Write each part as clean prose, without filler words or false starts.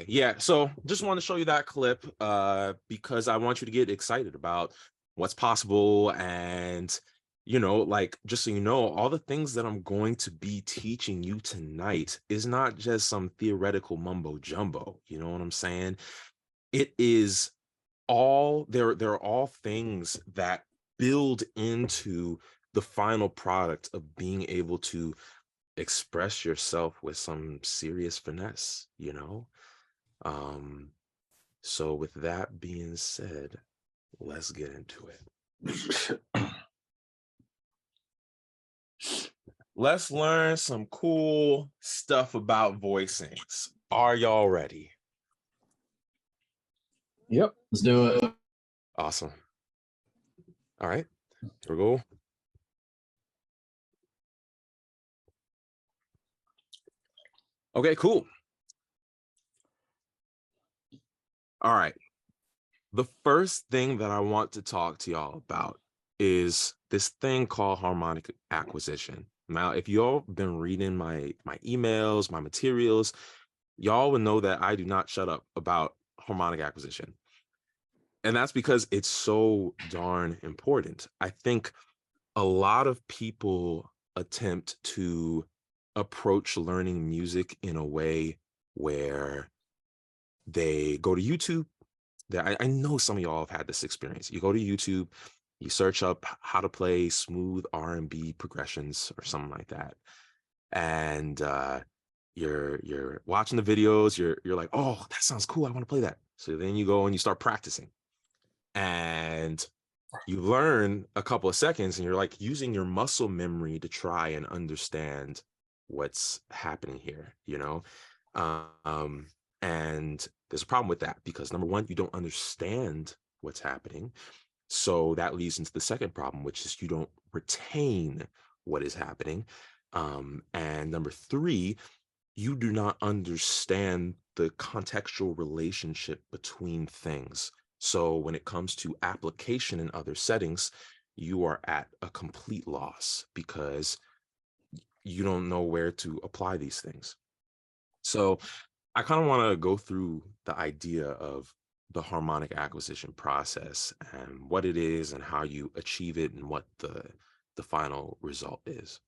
yeah, so just want to show you that clip because I want you to get excited about what's possible. And like, just so you know, all the things that I'm going to be teaching you tonight is not just some theoretical mumbo jumbo. You know what I'm saying? It is all they're all things that build into the final product of being able to express yourself with some serious finesse. um so with that being said, let's get into it. Let's learn some cool stuff about voicings. Are y'all ready? Yep, let's do it. Awesome. All right, here we go. Okay, cool. All right. The first thing that I want to talk to y'all about is this thing called harmonic acquisition. Now, if y'all been reading my emails, my materials, y'all would know that I do not shut up about harmonic acquisition. And that's because it's so darn important. I think a lot of people attempt to approach learning music in a way where they go to YouTube. I know some of y'all have had this experience. You go to YouTube, you search up how to play smooth R&B progressions or something like that, and you're watching the videos. You're like, oh, that sounds cool. I want to play that. So then you go and you start practicing, and you learn a couple of seconds, and you're like using your muscle memory to try and understand what's happening here. And there's a problem with that because number one, you don't understand what's happening. So that leads into the second problem, which is you don't retain what is happening. And number three, you do not understand the contextual relationship between things. So when it comes to application in other settings, you are at a complete loss because you don't know where to apply these things. So I kind of want to go through the idea of the harmonic acquisition process and what it is and how you achieve it and what the final result is.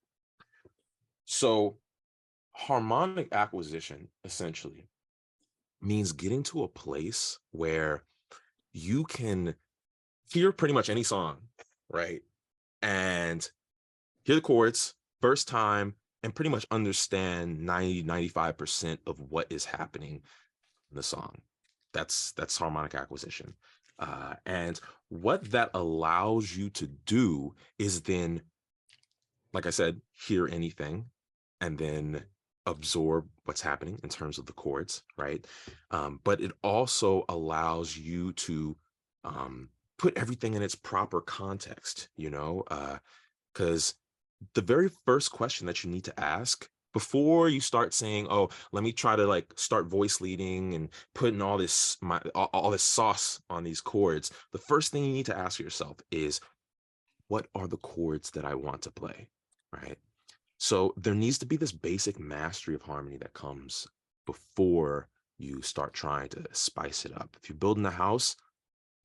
So harmonic acquisition essentially means getting to a place where you can hear pretty much any song, right? And hear the chords first time and pretty much understand 95% of what is happening in the song. That's harmonic acquisition. And what that allows you to do is then, like I said, hear anything and then absorb what's happening in terms of the chords, right? But it also allows you to put everything in its proper context, because the very first question that you need to ask before you start saying, oh, let me try to like start voice leading and putting all this all this sauce on these chords, the first thing you need to ask yourself is, what are the chords that I want to play, right? So there needs to be this basic mastery of harmony that comes before you start trying to spice it up. If you're building a house,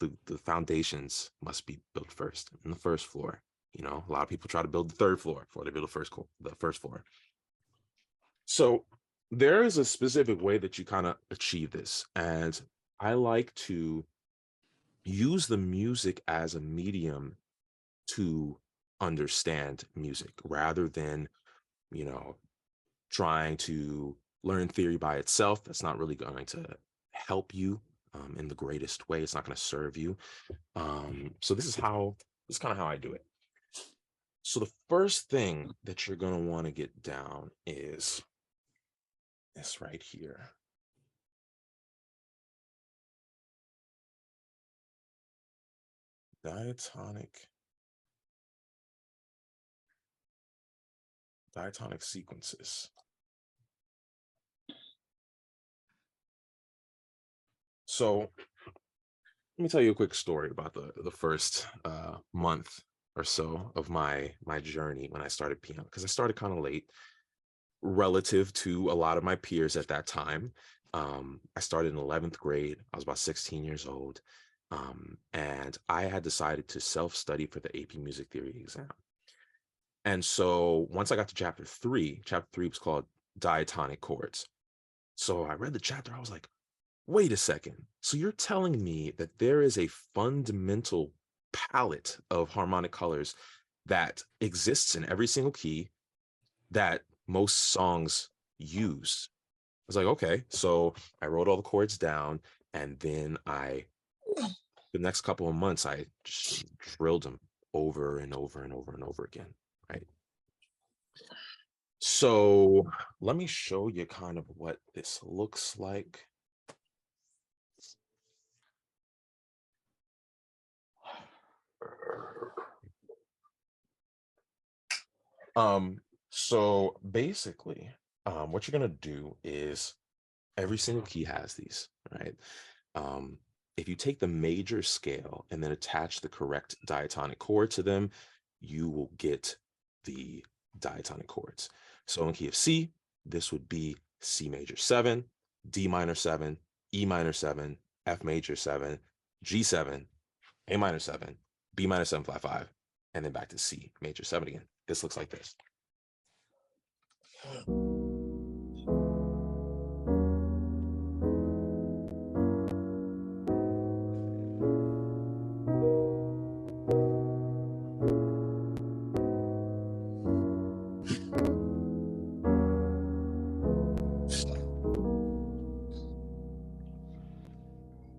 the foundations must be built first in the first floor. A lot of people try to build the third floor before they build the first floor. So there is a specific way that you kind of achieve this. And I like to use the music as a medium to understand music rather than, trying to learn theory by itself. That's not really going to help you in the greatest way. It's not going to serve you. So this is kind of how I do it. So the first thing that you're going to want to get down is this right here. Diatonic sequences. So let me tell you a quick story about the first month or so of my journey when I started piano, because I started kind of late relative to a lot of my peers at that time. I started in 11th grade. I was about 16 years old. And I had decided to self-study for the AP Music Theory exam. And so once I got to chapter three was called Diatonic chords. So I read the chapter. I was like, wait a second. So you're telling me that there is a fundamental palette of harmonic colors that exists in every single key that most songs use. I was like, okay. So I wrote all the chords down, and then the next couple of months, I just drilled them over and over and over and over again, right? So let me show you kind of what this looks like. So basically, what you're gonna do is every single key has these, right? Um, if you take the major scale and then attach the correct diatonic chord to them, you will get the diatonic chords. So in key of C, this would be C major 7, D minor 7, E minor 7, F major 7, G7, A minor 7, B minor 7 flat 5, and then back to C major 7 again. This looks like this.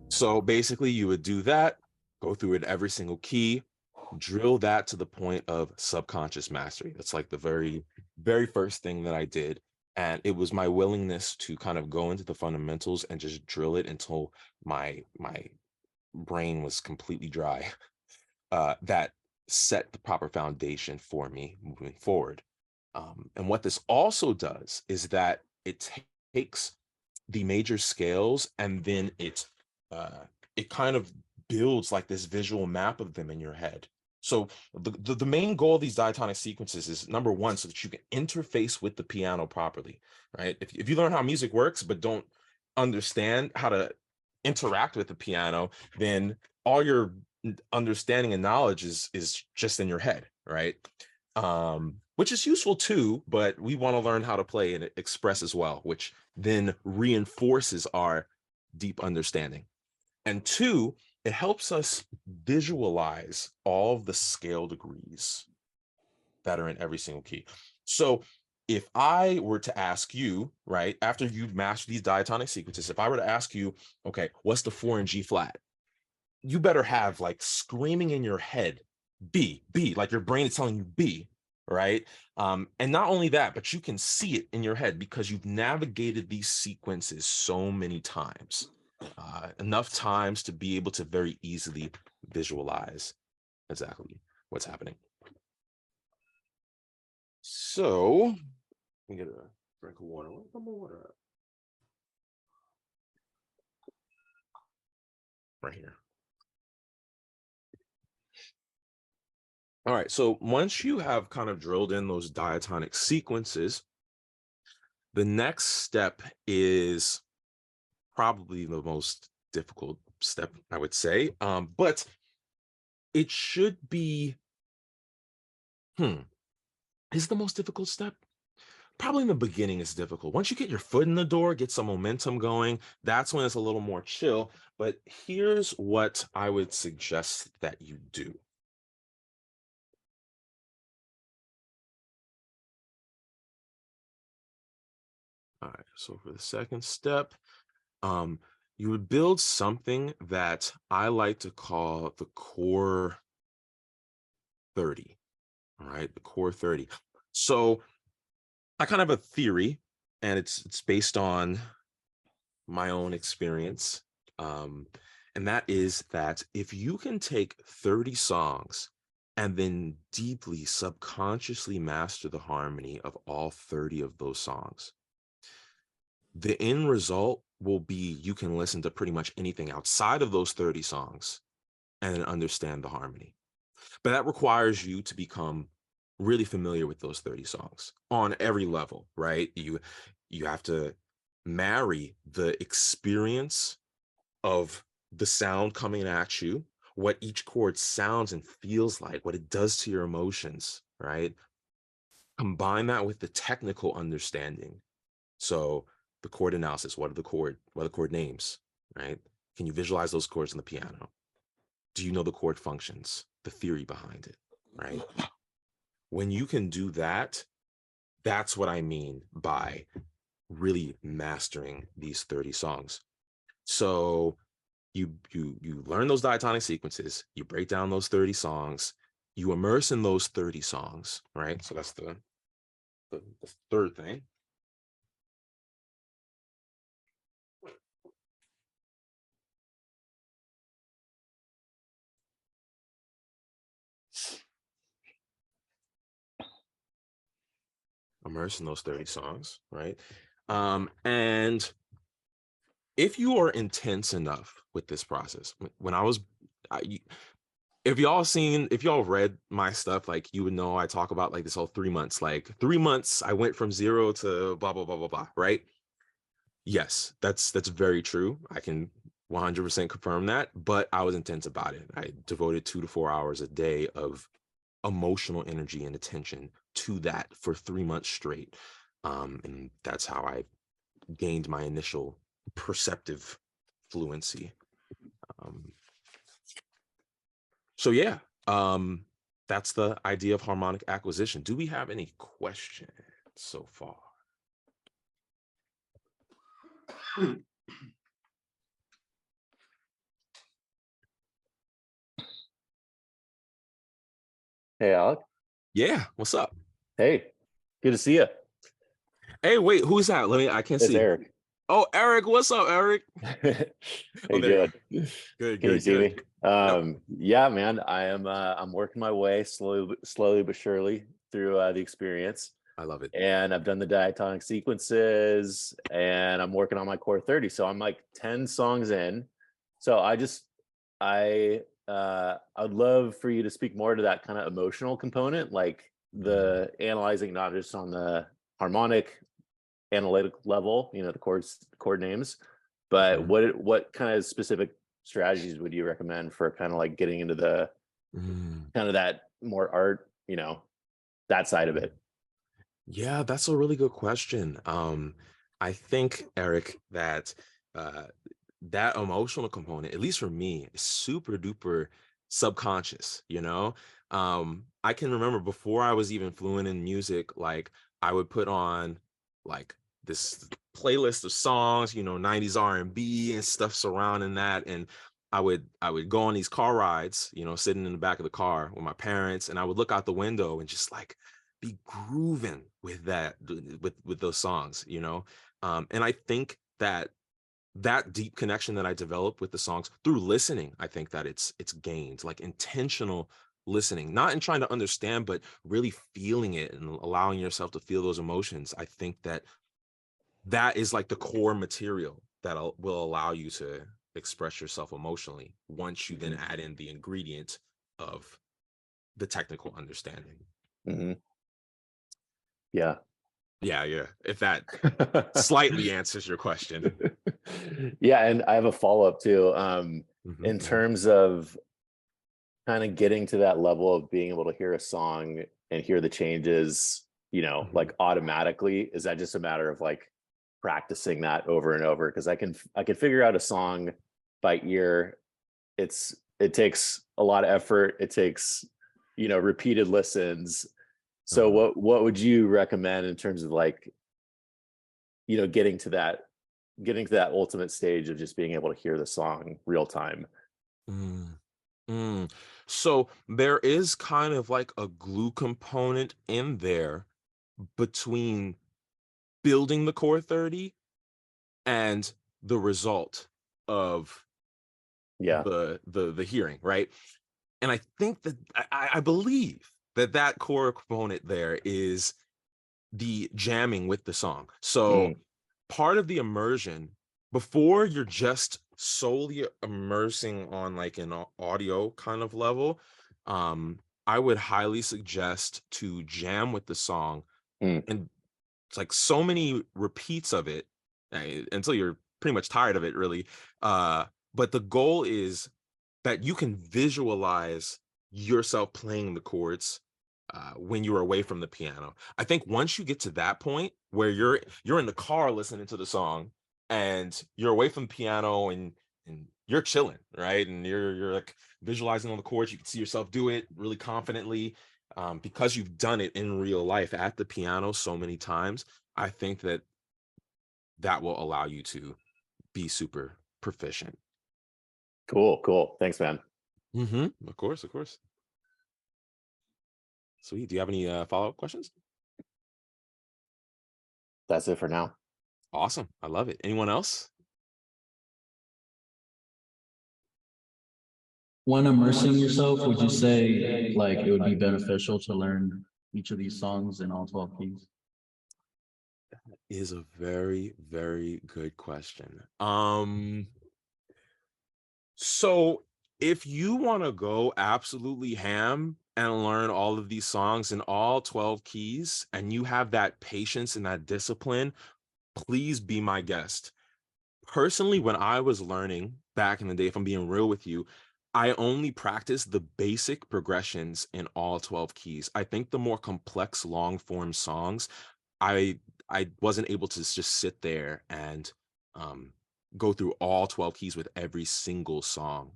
So basically, you would do that, go through it every single key, drill that to the point of subconscious mastery. That's like the very, very first thing that I did. And it was my willingness to kind of go into the fundamentals and just drill it until my brain was completely dry. That set the proper foundation for me moving forward. And what this also does is that it takes the major scales and then uh, it kind of builds like this visual map of them in your head. So the main goal of these diatonic sequences is number one, so that you can interface with the piano properly, right? If you learn how music works but don't understand how to interact with the piano, then all your understanding and knowledge is just in your head, right? Which is useful too, but we want to learn how to play and express as well, which then reinforces our deep understanding. And two, it helps us visualize all of the scale degrees that are in every single key. So if I were to ask you, right, after you've mastered these diatonic sequences, if I were to ask you, okay, what's the 4 in G flat? You better have like screaming in your head, B, like your brain is telling you B, right? And not only that, but you can see it in your head because you've navigated these sequences so many times, enough times to be able to very easily visualize exactly what's happening. So, let me get a drink of water. Where's my water at? Right here. All right, so once you have kind of drilled in those diatonic sequences, the next step is probably the most difficult step, I would say. But it should be, is the most difficult step? Probably in the beginning is difficult. Once you get your foot in the door, get some momentum going, that's when it's a little more chill. But here's what I would suggest that you do. All right, so for the second step, you would build something that I like to call the core 30. All right, the core 30. So I kind of have a theory, and it's based on my own experience. And that is that if you can take 30 songs and then deeply subconsciously master the harmony of all 30 of those songs, the end result will be you can listen to pretty much anything outside of those 30 songs and understand the harmony. But that requires you to become really familiar with those 30 songs on every level, right? You have to marry the experience of the sound coming at you, what each chord sounds and feels like, what it does to your emotions, right? Combine that with the technical understanding. So the chord analysis, what are the chord names, right? Can you visualize those chords on the piano? Do you know the chord functions, the theory behind it, right? When you can do that, that's what I mean by really mastering these 30 songs. So you learn those diatonic sequences, you break down those 30 songs, you immerse in those 30 songs, right? So that's the third thing. Immerse in those 30 songs, right? And if you are intense enough with this process, when I was, if y'all read my stuff, like you would know I talk about like this whole 3 months, like 3 months, I went from 0 to blah, blah, blah, blah, blah, right? Yes, that's very true. I can 100% confirm that, but I was intense about it. I devoted 2 to 4 hours a day of emotional energy and attention to that for 3 months straight. And that's how I gained my initial perceptive fluency. Um, so yeah, that's the idea of harmonic acquisition. Do we have any questions so far? Hey, Alec. Yeah, what's up? Hey, good to see you. Hey, wait, who's that? I can't It's see. Eric. Oh, Eric, what's up, Eric? How Oh, you there you go. doing? Good, Can you good, see good. me? Yep, Yeah, man. I'm working my way slowly but surely through the experience. I love it. And I've done the diatonic sequences and I'm working on my core 30. So I'm like 10 songs in. So I'd love for you to speak more to that kind of emotional component, like the analyzing not just on the harmonic analytic level, the chord names, but Mhm. what kind of specific strategies would you recommend for kind of like getting into the Mm. kind of that more art, that side of it? Yeah, that's a really good question. I think, Eric, that uh, that emotional component, at least for me, is super duper subconscious, you know? I can remember before I was even fluent in music, like I would put on like this playlist of songs, 90s R&B and B and stuff surrounding that. And I would go on these car rides, sitting in the back of the car with my parents, and I would look out the window and just like be grooving with with those songs, and I think that that deep connection that I developed with the songs through listening, I think that it's gained, like intentional listening, not in trying to understand, but really feeling it and allowing yourself to feel those emotions. I think that that is like the core material that will allow you to express yourself emotionally once you then Mhm. add in the ingredient of the technical understanding. Mhm. Yeah. Yeah, yeah. If that slightly answers your question. Yeah, and I have a follow-up too. Mhm, In mhm, terms of kind of getting to that level of being able to hear a song and hear the changes, mhm. like automatically, is that just a matter of like practicing that over and over? Because I can figure out a song by ear. It takes a lot of effort. It takes, repeated listens. So Uh-huh. what would you recommend in terms of like, getting to that ultimate stage of just being able to hear the song real time? Mm, mm. So there is kind of like a glue component in there between building the core 30 and the result of Yeah. the hearing, right? And I think that I believe that that core component there is the jamming with the song. So Mm, part of the immersion, before you're just solely immersing on like an audio kind of level, I would highly suggest to jam with the song, mm, and it's like so many repeats of it until you're pretty much tired of it, really. But the goal is that you can visualize yourself playing the chords when you're away from the piano. I think once you get to that point where you're in the car listening to the song and you're away from the piano and you're chilling, right? And you're like visualizing on the chords, you can see yourself do it really confidently because you've done it in real life at the piano so many times. I think that that will allow you to be super proficient. Cool. Thanks, man. Of course, of course. Sweet. Do you have any follow-up questions? That's it for now. Awesome. I love it. Anyone else? When immersing yourself, would you say like it would be beneficial to learn each of these songs in all 12 keys? Is a very, very good question. So if you want to go absolutely ham and learn all of these songs in all 12 keys, and you have that patience and that discipline, please be my guest. Personally, when I was learning back in the day, if I'm being real with you, I only practiced the basic progressions in all 12 keys. I think the more complex long form songs, I I wasn't able to just sit there and um go through all 12 keys with every single song.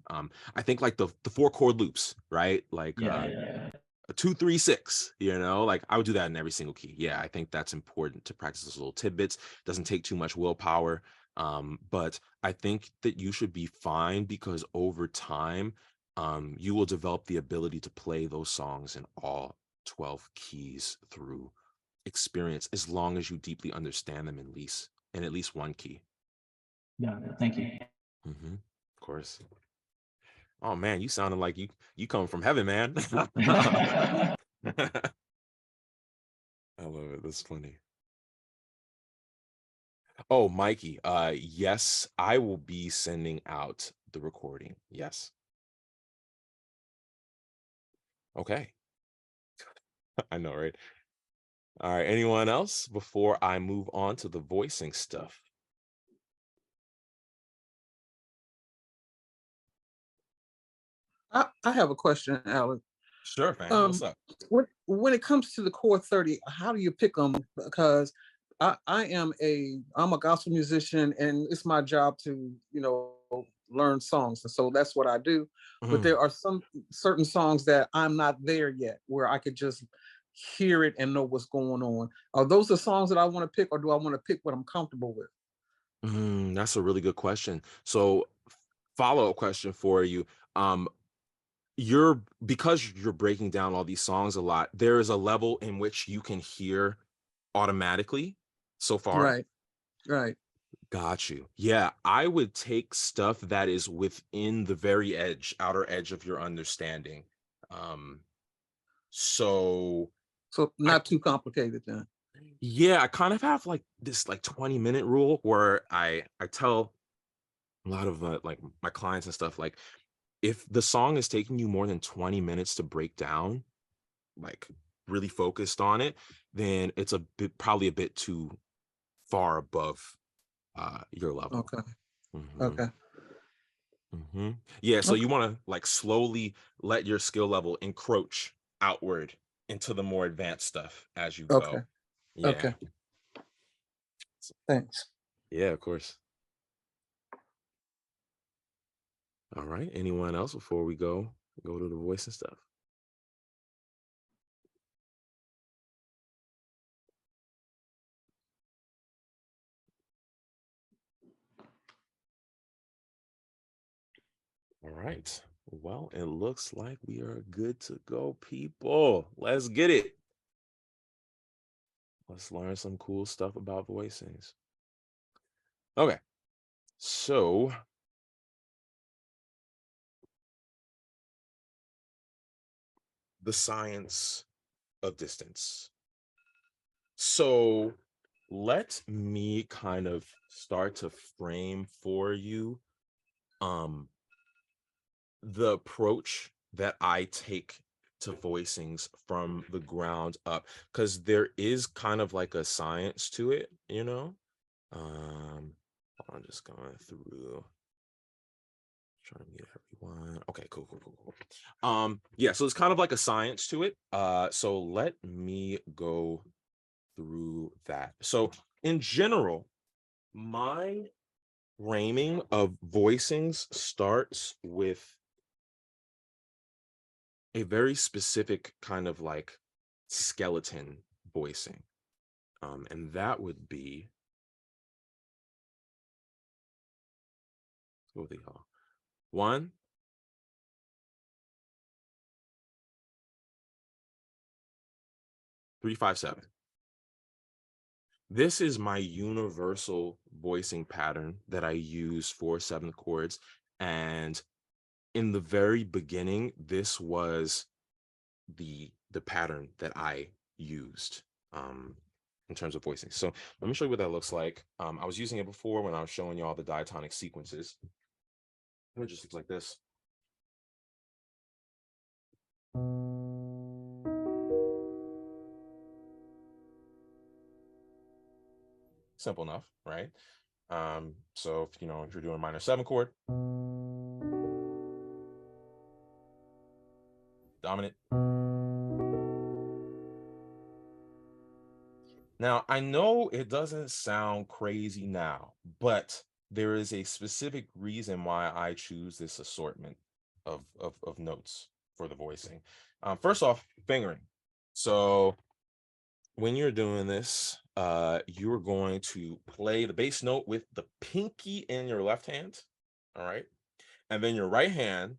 I think like the four chord loops, right? Like Yeah. a 2 3 6, like I would do that in every single key. Yeah, I think that's important to practice those little tidbits. Doesn't take too much willpower. But I think that you should be fine because over time you will develop the ability to play those songs in all 12 keys through experience, as long as you deeply understand them in at least one key. Yeah. Thank you. Of course. Oh man, you sounded like you come from heaven, man. I love it. That's funny. Oh, Mikey, yes, I will be sending out the recording. Yes. Okay. I know, right? All right. Anyone else before I move on to the voicing stuff? I have a question, Alan. Sure, fam. What's Um, up? when it comes to the core 30, how do you pick them? Because I'm a gospel musician and it's my job to, learn songs. And so that's what I do. But Mhm. there are some certain songs that I'm not there yet where I could just hear it and know what's going on. Are those the songs that I want to pick, or do I want to pick what I'm comfortable with? That's a really good question. So, follow-up question for you. Um, you're because you're breaking down all these songs a lot, there is a level in which you can hear automatically so far. Right, right. Got you. Yeah, I would take stuff that is within the very outer edge of your understanding. Um, so So I not too complicated then. yeah, I kind of have like this like 20-minute rule where I tell a lot of like my clients and stuff, like if the song is taking you more than 20 minutes to break down, like really focused on it, then it's probably a bit too far above your level. Okay, hmm okay, Yeah, so okay, you want to like slowly let your skill level encroach outward into the more advanced stuff as you okay, go. Yeah. okay. Thanks. Yeah, of course. All right. Anyone else before we go to the voice and stuff? All right. Well, it looks like we are good to go, people. Let's get it. Let's learn some cool stuff about voicings. Okay. So, the science of distance. So, let me kind of start to frame for you um the approach that I take to voicings from the ground up, because there is kind of like a science to it. I'm just going through. Trying to mute everyone. Okay, cool. Yeah, so it's kind of like a science to it. So let me go through that. So in general, my framing of voicings starts with a very specific kind of like skeleton voicing. And that would be, what they call 1, 3, 5, 7. This is my universal voicing pattern that I use for 7th chords. And in the very beginning, this was the pattern that I used in terms of voicing. So let me show you what that looks like. I was using it before when I was showing you all the diatonic sequences. It just looks like this. Simple enough, right? So if if you're doing a minor 7 chord, dominant. Now, I know it doesn't sound crazy now, but there is a specific reason why I choose this assortment of notes for the voicing. First off, fingering. So when you're doing this, you're going to play the bass note with the pinky in your left hand, all right? And then your right hand,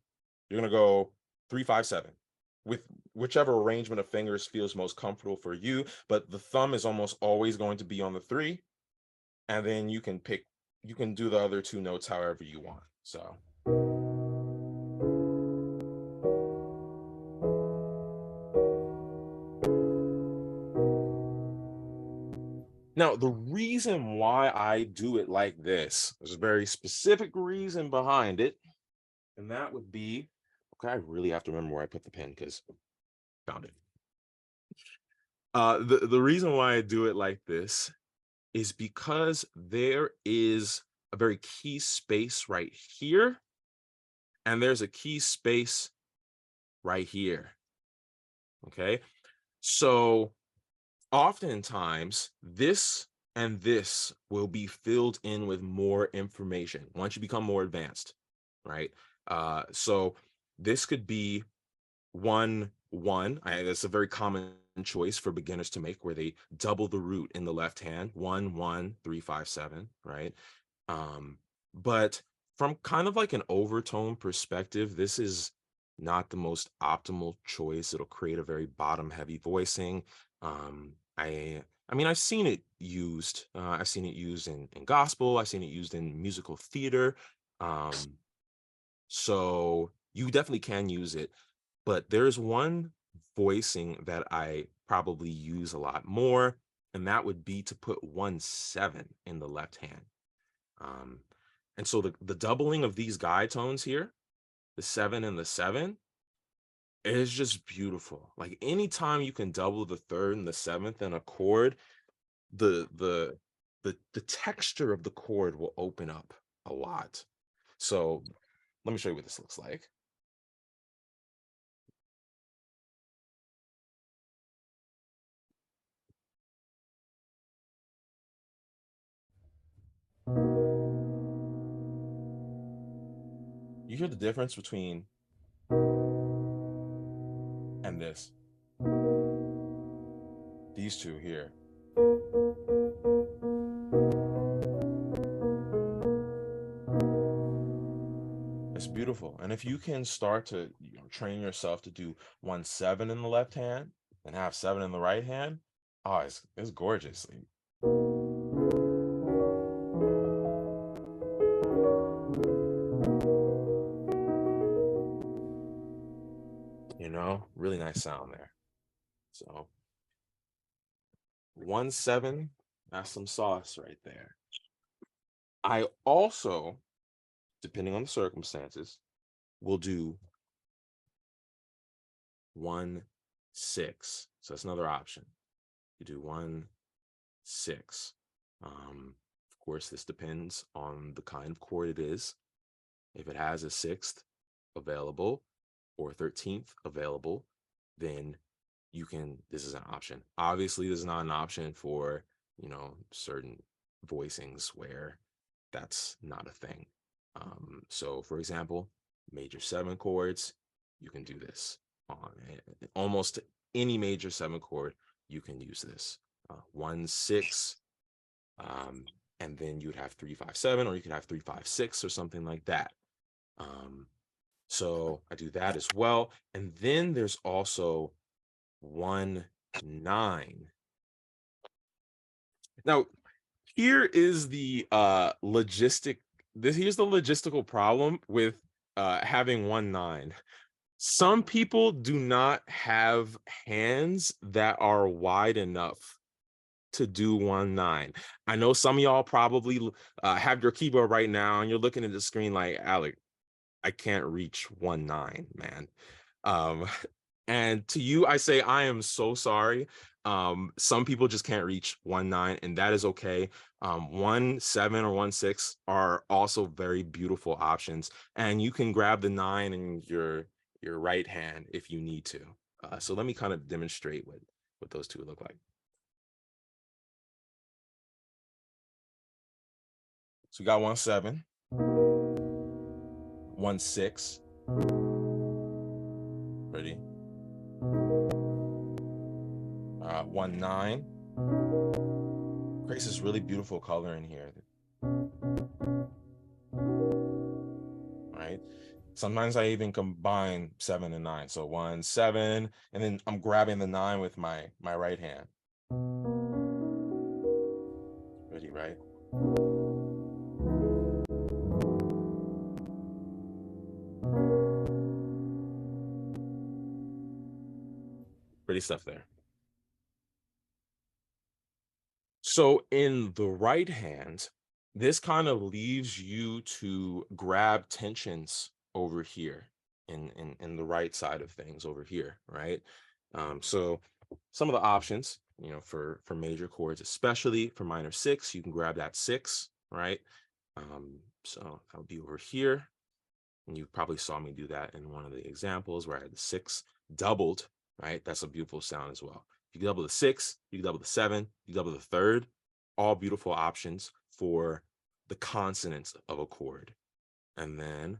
you're gonna go 3, 5, 7 with whichever arrangement of fingers feels most comfortable for you. But the thumb is almost always going to be on the 3, and then you can do the other 2 notes however you want. So now the reason why I do it like this, there's a very specific reason behind it, and that would be, okay, I really have to remember where I put the pen because found it. The reason why I do it like this is because there is a very key space right here, and there's a key space right here. Okay. So oftentimes this and this will be filled in with more information once you become more advanced, right? So this could be 1, 1. That's a very common choice for beginners to make, where they double the root in the left hand, 1, 1, 3, 5, 7, right? But from kind of like an overtone perspective, this is not the most optimal choice. It'll create a very bottom heavy voicing. I mean, I've seen it used. I've seen it used in gospel. I've seen it used in musical theater. Um, so you definitely can use it. But there's one voicing that I probably use a lot more, and that would be to put 1, 7 in the left hand. And so the doubling of these guide tones here, the 7 and the 7, is just beautiful. Like anytime you can double the 3rd and the 7th in a chord, the texture of the chord will open up a lot. So let me show you what this looks like. You hear the difference between and this. These two here. It's beautiful. And if you can start to train yourself to do 1, 7 in the left hand and have 7 in the right hand, oh, it's gorgeous. Really nice sound there. So 1, 7, that's some sauce right there. I also, depending on the circumstances, will do 1, 6. So that's another option. You do 1, 6. Of course, this depends on the kind of chord it is. If it has a 6th available or 13th available, then you can, this is an option. Obviously, this is not an option for, you know, certain voicings where that's not a thing. So for example, major 7 chords, you can do this on almost any major 7 chord, you can use this. 1, 6, and then you would have 3, 5, 7, or you could have 3, 5, 6 or something like that. So I do that as well. And then there's also 1, 9. Now, here is the here's the logistical problem with having 1, 9. Some people do not have hands that are wide enough to do 1, 9. I know some of y'all probably have your keyboard right now and you're looking at the screen like, Alec, I can't reach 1, 9, man. And to you, I say, I am so sorry. Some people just can't reach 1, 9, and that is okay. 1, 7 or 1, 6 are also very beautiful options, and you can grab the 9 in your right hand if you need to. So let me kind of demonstrate what those two look like. So we got 1, 7, 1, 6. Ready? 1, 9. Creates this really beautiful color in here. Right? Sometimes I even combine 7 and 9. So 1, 7, and then I'm grabbing the 9 with my right hand. Ready, right? Pretty stuff there. So in the right hand, this kind of leaves you to grab tensions over here in the right side of things over here, right? So some of the options, you know, for major chords, especially for minor 6, you can grab that 6, right? So that would be over here. And you probably saw me do that in one of the examples where I had the 6 doubled, right? That's a beautiful sound as well. You can double the 6, you can double the 7, you double the 3rd, all beautiful options for the consonants of a chord. And then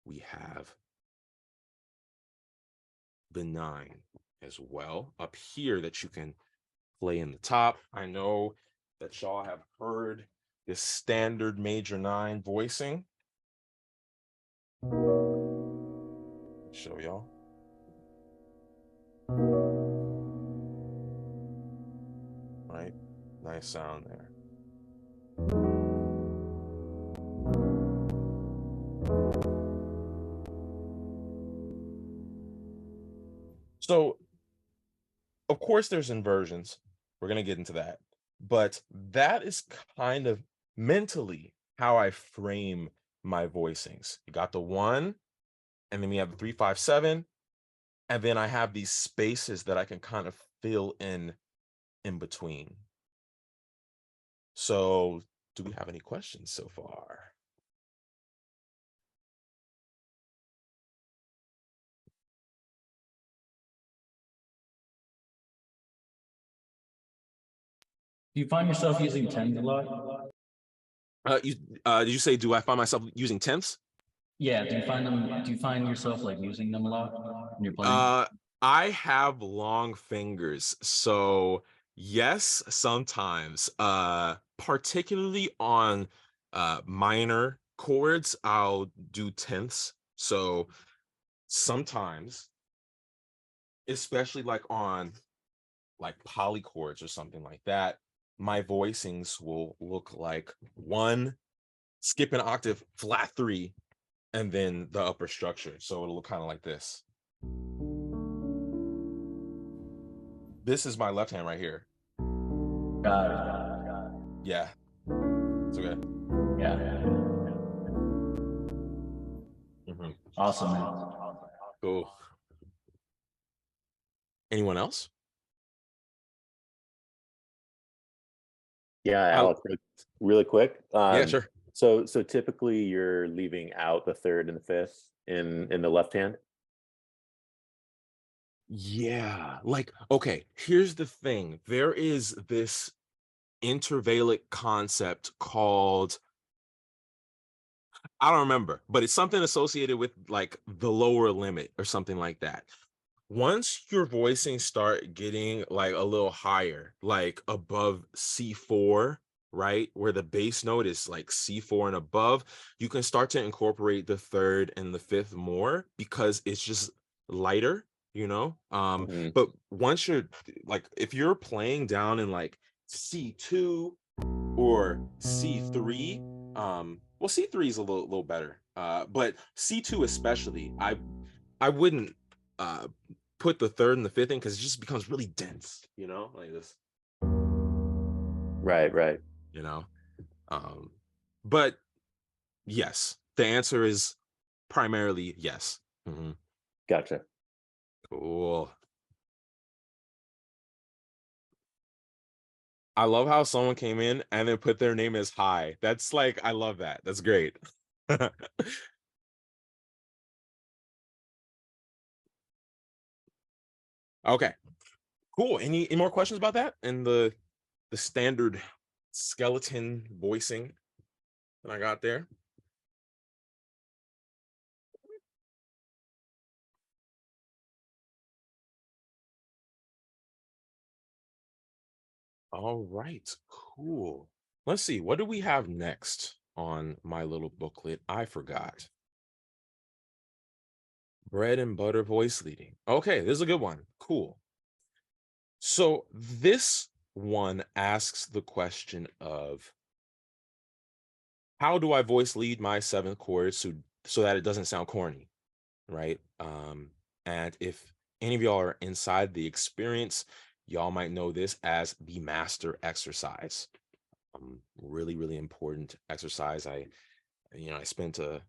we have the 9 as well up here that you can play in the top. I know that y'all have heard this standard major 9 voicing. Show y'all. Right? Nice sound there. So, of course, there's inversions. We're going to get into that. But that is kind of mentally how I frame my voicings. You got the 1, and then we have the 3, 5, 7. And then I have these spaces that I can kind of fill in between. So, do we have any questions so far? Do you find yourself using tens a lot? Did you say, do I find myself using tenths? Yeah, do you find yourself like using them a lot when you're playing? I have long fingers, so yes, sometimes. Particularly on minor chords, I'll do tenths. So sometimes, especially like on like polychords or something like that, my voicings will look like 1, skip an octave, flat 3, and then the upper structure. So it'll look kind of like this. This is my left hand right here. Got it. Yeah. It's okay. Yeah. Awesome, man. Cool. Anyone else? Yeah, I, Alex, really quick. yeah, sure. So typically you're leaving out the third and the fifth in the left hand. Yeah, like, okay, here's the thing. There is this intervallic concept called, I don't remember, but it's something associated with like the lower limit or something like that. Once your voicing start getting like a little higher, like above C4, right? Where the bass note is like C4 and above, you can start to incorporate the third and the fifth more because it's just lighter, you know? Mhm. But once you're like, if you're playing down in like C2 or C3, well, C3 is a little better. But C2 especially, I wouldn't uh put the third and the fifth in because it just becomes really dense, you know, like this, Right, right. you know. Um, but yes, the answer is primarily yes. Mhm. Gotcha. Cool. I love how someone came in and then put their name as High. That's like, I love that. That's great. Okay, cool. Any more questions about that and the standard skeleton voicing that I got there? All right, cool. Let's see, what do we have next on my little booklet? I forgot. Bread and butter voice leading. Okay, this is a good one. Cool. So this one asks the question of how do I voice lead my seventh chord so that it doesn't sound corny, right? And if any of y'all are inside the experience, y'all might know this as the master exercise. Really, really important exercise. I spent a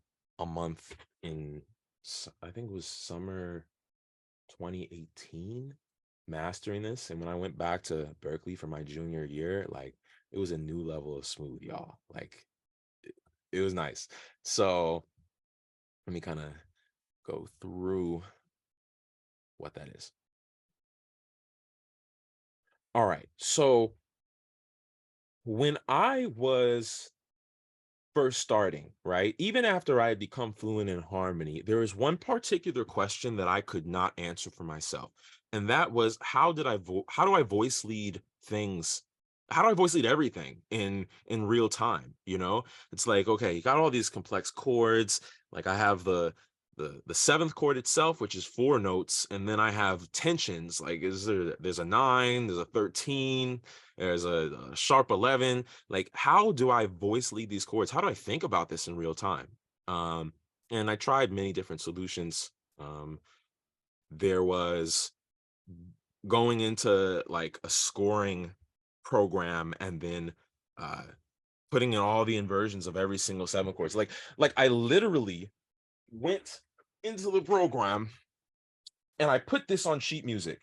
month in I think it was summer 2018 mastering this, and when I went back to Berkeley for my junior year, like it was a new level of smooth, y'all. Like it was nice. So let me kind of go through what that is. All right. So when I was first starting, right? Even after I had become fluent in harmony, there was one particular question that I could not answer for myself. And that was how do I voice lead things? How do I voice lead everything in real time? You know, it's like, okay, you got all these complex chords. Like I have the seventh chord itself, which is 4 notes, and then I have tensions. Like there's a 9, there's a 13, there's a sharp 11. Like, how do I voice lead these chords? How do I think about this in real time? Um, and I tried many different solutions. There was going into like a scoring program and then uh putting in all the inversions of every single 7 chords. Like I literally went into the program and I put this on sheet music.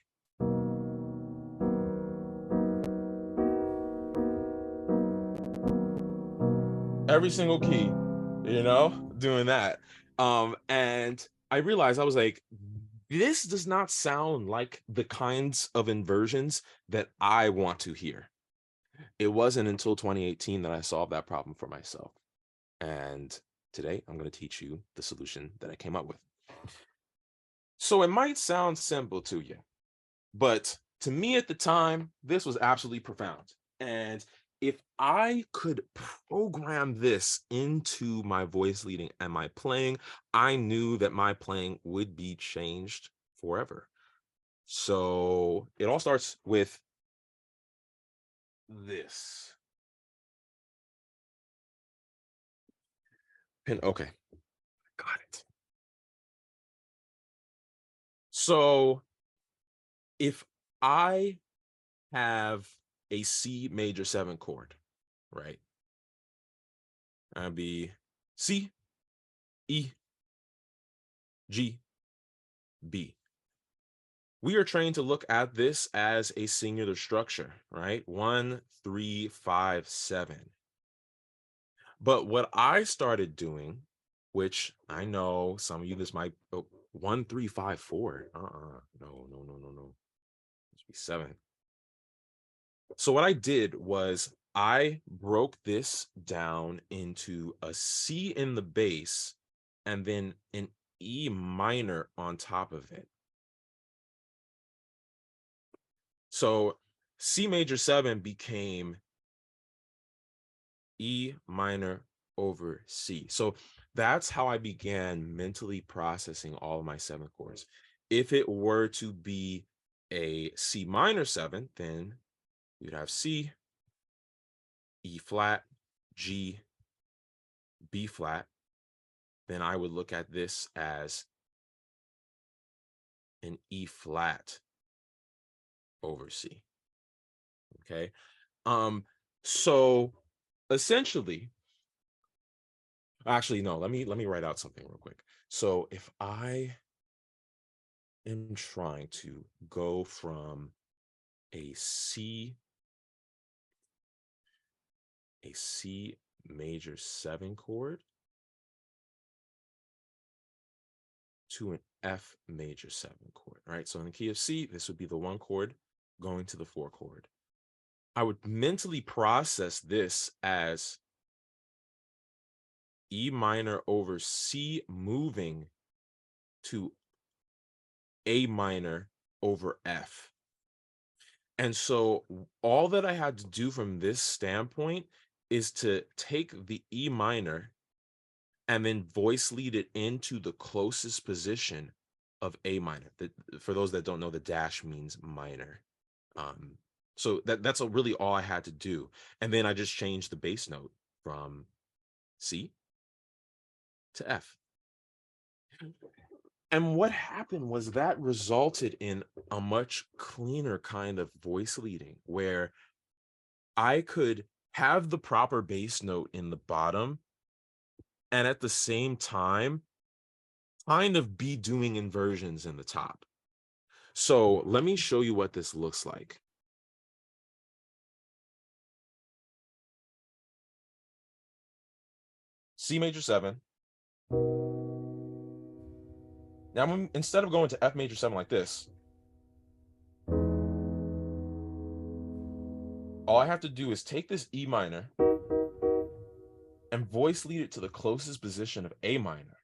Every single key, doing that. And I realized I was like, this does not sound like the kinds of inversions that I want to hear. It wasn't until 2018 that I solved that problem for myself. And today I'm going to teach you the solution that I came up with. So it might sound simple to you, but to me at the time, this was absolutely profound. And if I could program this into my voice leading and my playing, I knew that my playing would be changed forever. So it all starts with this. Okay, got it. So if I have a C major 7 chord, right? I'd be C, E, G, B. we are trained to look at this as a singular structure, right? 1, 3, 5, 7. But what I started doing, which I know some of you, this might, 1, 3, 5, 4. No, no, no, no, no. It must be 7. So what I did was I broke this down into a C in the bass and then an E minor on top of it. So C major 7 became E minor over C. So that's how I began mentally processing all of my 7 chords. If it were to be a C minor 7, then you'd have C, E flat, G, B flat. Then I would look at this as an E flat over C. Okay. So essentially, actually, no, let me write out something real quick. So if I am trying to go from a C major 7 chord to an F major 7 chord, right? So in the key of C, this would be the 1 chord going to the 4 chord. I would mentally process this as E minor over C moving to A minor over F. And so all that I had to do from this standpoint is to take the E minor and then voice lead it into the closest position of A minor. For those that don't know, the dash means minor. So that's really all I had to do. And then I just changed the bass note from C to F. And what happened was that resulted in a much cleaner kind of voice leading where I could have the proper bass note in the bottom and at the same time kind of be doing inversions in the top. So let me show you what this looks like. C major 7. Now, instead of going to F major 7 like this, all I have to do is take this E minor and voice lead it to the closest position of A minor.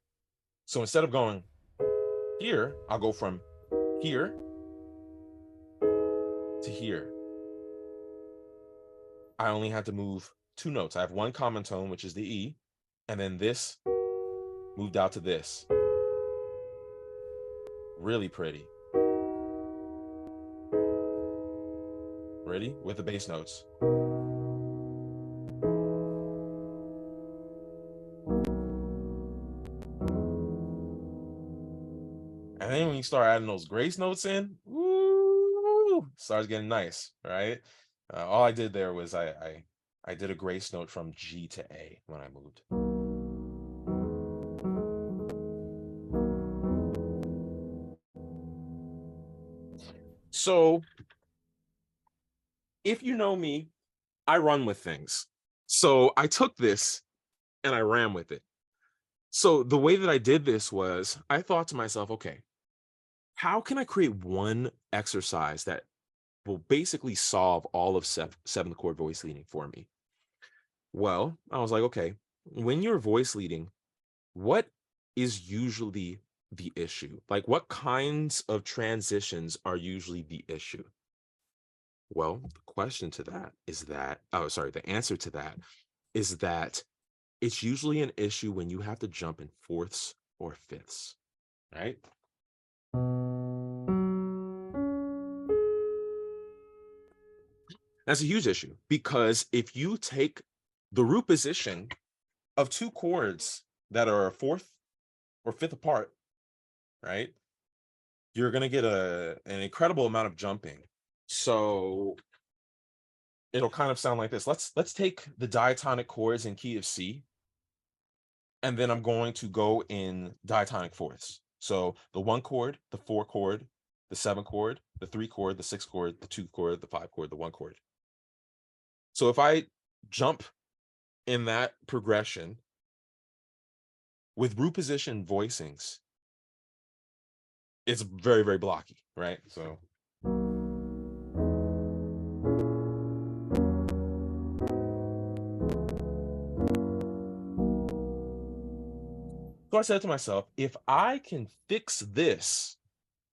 So instead of going here, I'll go from here to here. I only had to move 2 notes. I have 1 common tone, which is the E, and then this moved out to this. Really pretty. Ready? With the bass notes. And then when you start adding those grace notes in, woo, starts getting nice, right? All I did there was I did a grace note from G to A when I moved. So if you know me, I run with things. So I took this and I ran with it. So the way that I did this was I thought to myself, okay, how can I create one exercise that will basically solve all of 7th chord voice leading for me? Well, I was like, okay, when you're voice leading, what is usually the issue? Like, what kinds of transitions are usually the issue? Well, the question to that is that, the answer to that is that it's usually an issue when you have to jump in fourths or fifths, right? That's a huge issue because if you take the root position of 2 chords that are a fourth or fifth apart, right? You're going to get an incredible amount of jumping. So it'll kind of sound like this. Let's take the diatonic chords in key of C, and then I'm going to go in diatonic fourths. So the 1 chord, the 4 chord, the 7 chord, the 3 chord, the 6 chord, the 2 chord, the 5 chord, the 1 chord. So if I jump in that progression with root position voicings, it's very, very blocky, right? So I said to myself, if I can fix this,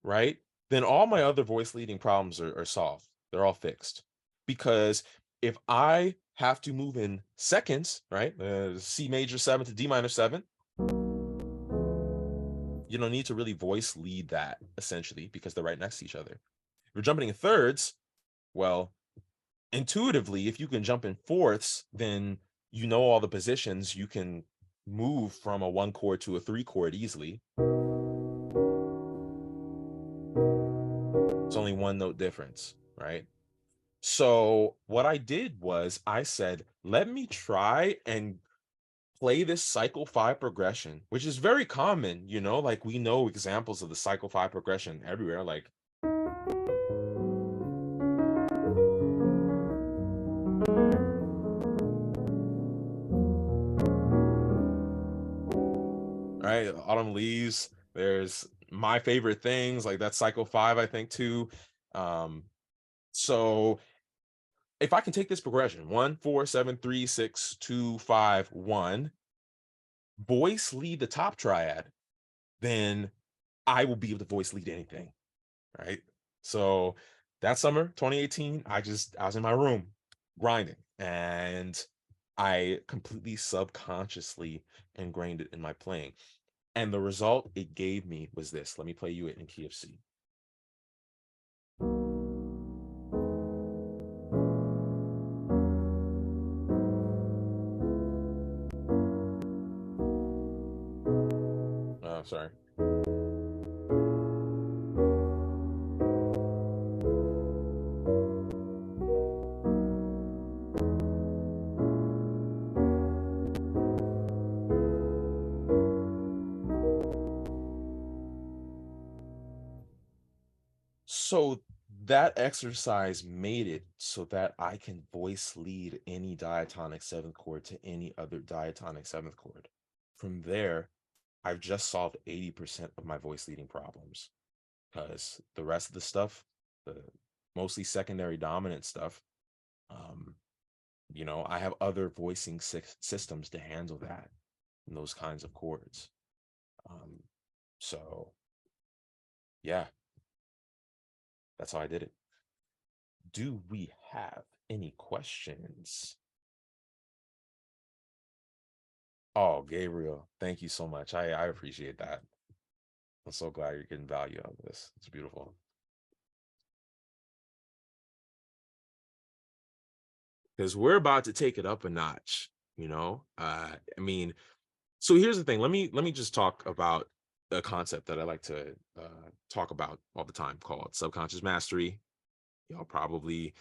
right, then all my other voice leading problems are solved. They're all fixed. Because if I have to move in seconds, right, C major 7 to D minor 7, you don't need to really voice lead that, essentially, because they're right next to each other. If you're jumping in thirds, well, intuitively, if you can jump in fourths, then you know all the positions. You can move from a 1 chord to a 3 chord easily. It's only 1 note difference, right? So what I did was I said, let me try and play this cycle 5 progression, which is very common, you know, like we know examples of the cycle 5 progression everywhere, like right, autumn leaves. There's my favorite things, like that cycle 5, I think too. So if I can take this progression 1 4 7 3 6 2 5 1, voice lead the top triad, then I will be able to voice lead anything, right? So that summer 2018, I was in my room grinding, and I completely subconsciously ingrained it in my playing. And the result it gave me was this. Let me play you it in key of C. Sorry. So that exercise made it so that I can voice lead any diatonic 7th chord to any other diatonic 7th chord. From there, I've just solved 80% of my voice leading problems, because the rest of the stuff, the mostly secondary dominant stuff, you know, I have other voicing systems to handle that and those kinds of chords. So yeah, that's how I did it. Do we have any questions? Oh, Gabriel, thank you so much. I appreciate that. I'm so glad you're getting value out of this. It's beautiful. Because we're about to take it up a notch, you know? I mean, so here's the thing. Let me just talk about a concept that I like to talk about all the time called subconscious mastery. Y'all probably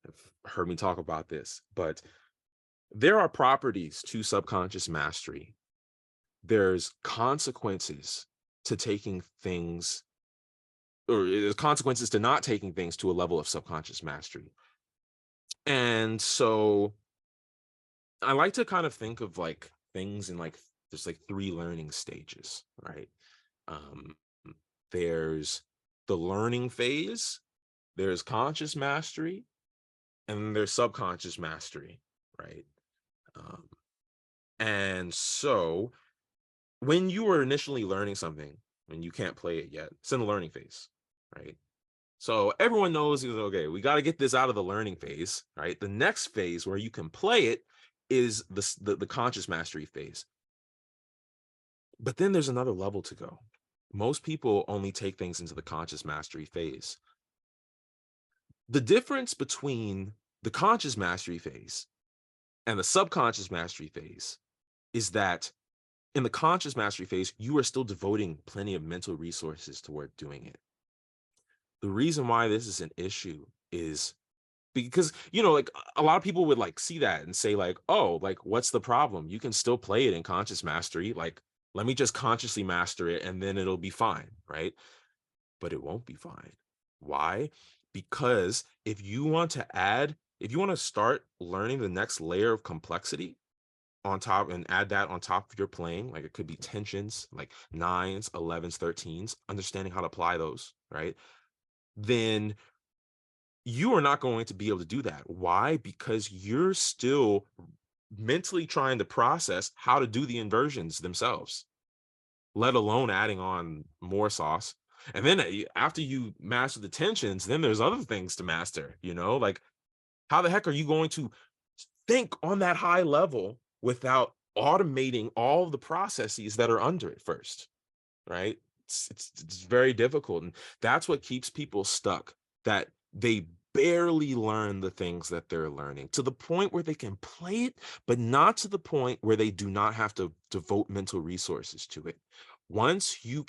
have heard me talk about this, but there are properties to subconscious mastery. There's consequences to taking things, or there's consequences to not taking things to a level of subconscious mastery. And so I like to kind of think of like things in like there's like 3 learning stages, right? Um, there's the learning phase, there's conscious mastery, and then there's subconscious mastery, right? And so when you are initially learning something and you can't play it yet, it's in the learning phase, right? So everyone knows, okay, we got to get this out of the learning phase, right? The next phase where you can play it is the conscious mastery phase. But then there's another level to go. Most people only take things into the conscious mastery phase. The difference between the conscious mastery phase and the subconscious mastery phase is that in the conscious mastery phase, you are still devoting plenty of mental resources toward doing it. The reason why this is an issue is because, you know, like a lot of people would like see that and say like, oh, like, what's the problem? You can still play it in conscious mastery. Like, let me just consciously master it and then it'll be fine, right? but it won't be fine. Why? Because if you want to start learning the next layer of complexity on top and add that on top of your playing, like it could be tensions, like 9s, 11s, 13s, understanding how to apply those, right? Then you are not going to be able to do that. Why? Because you're still mentally trying to process how to do the inversions themselves, let alone adding on more sauce. And then after you master the tensions, then there's other things to master, like how the heck are you going to think on that high level without automating all of the processes that are under it first, right? It's very difficult. And that's what keeps people stuck, that they barely learn the things that they're learning to the point where they can play it, but not to the point where they do not have to devote mental resources to it. Once you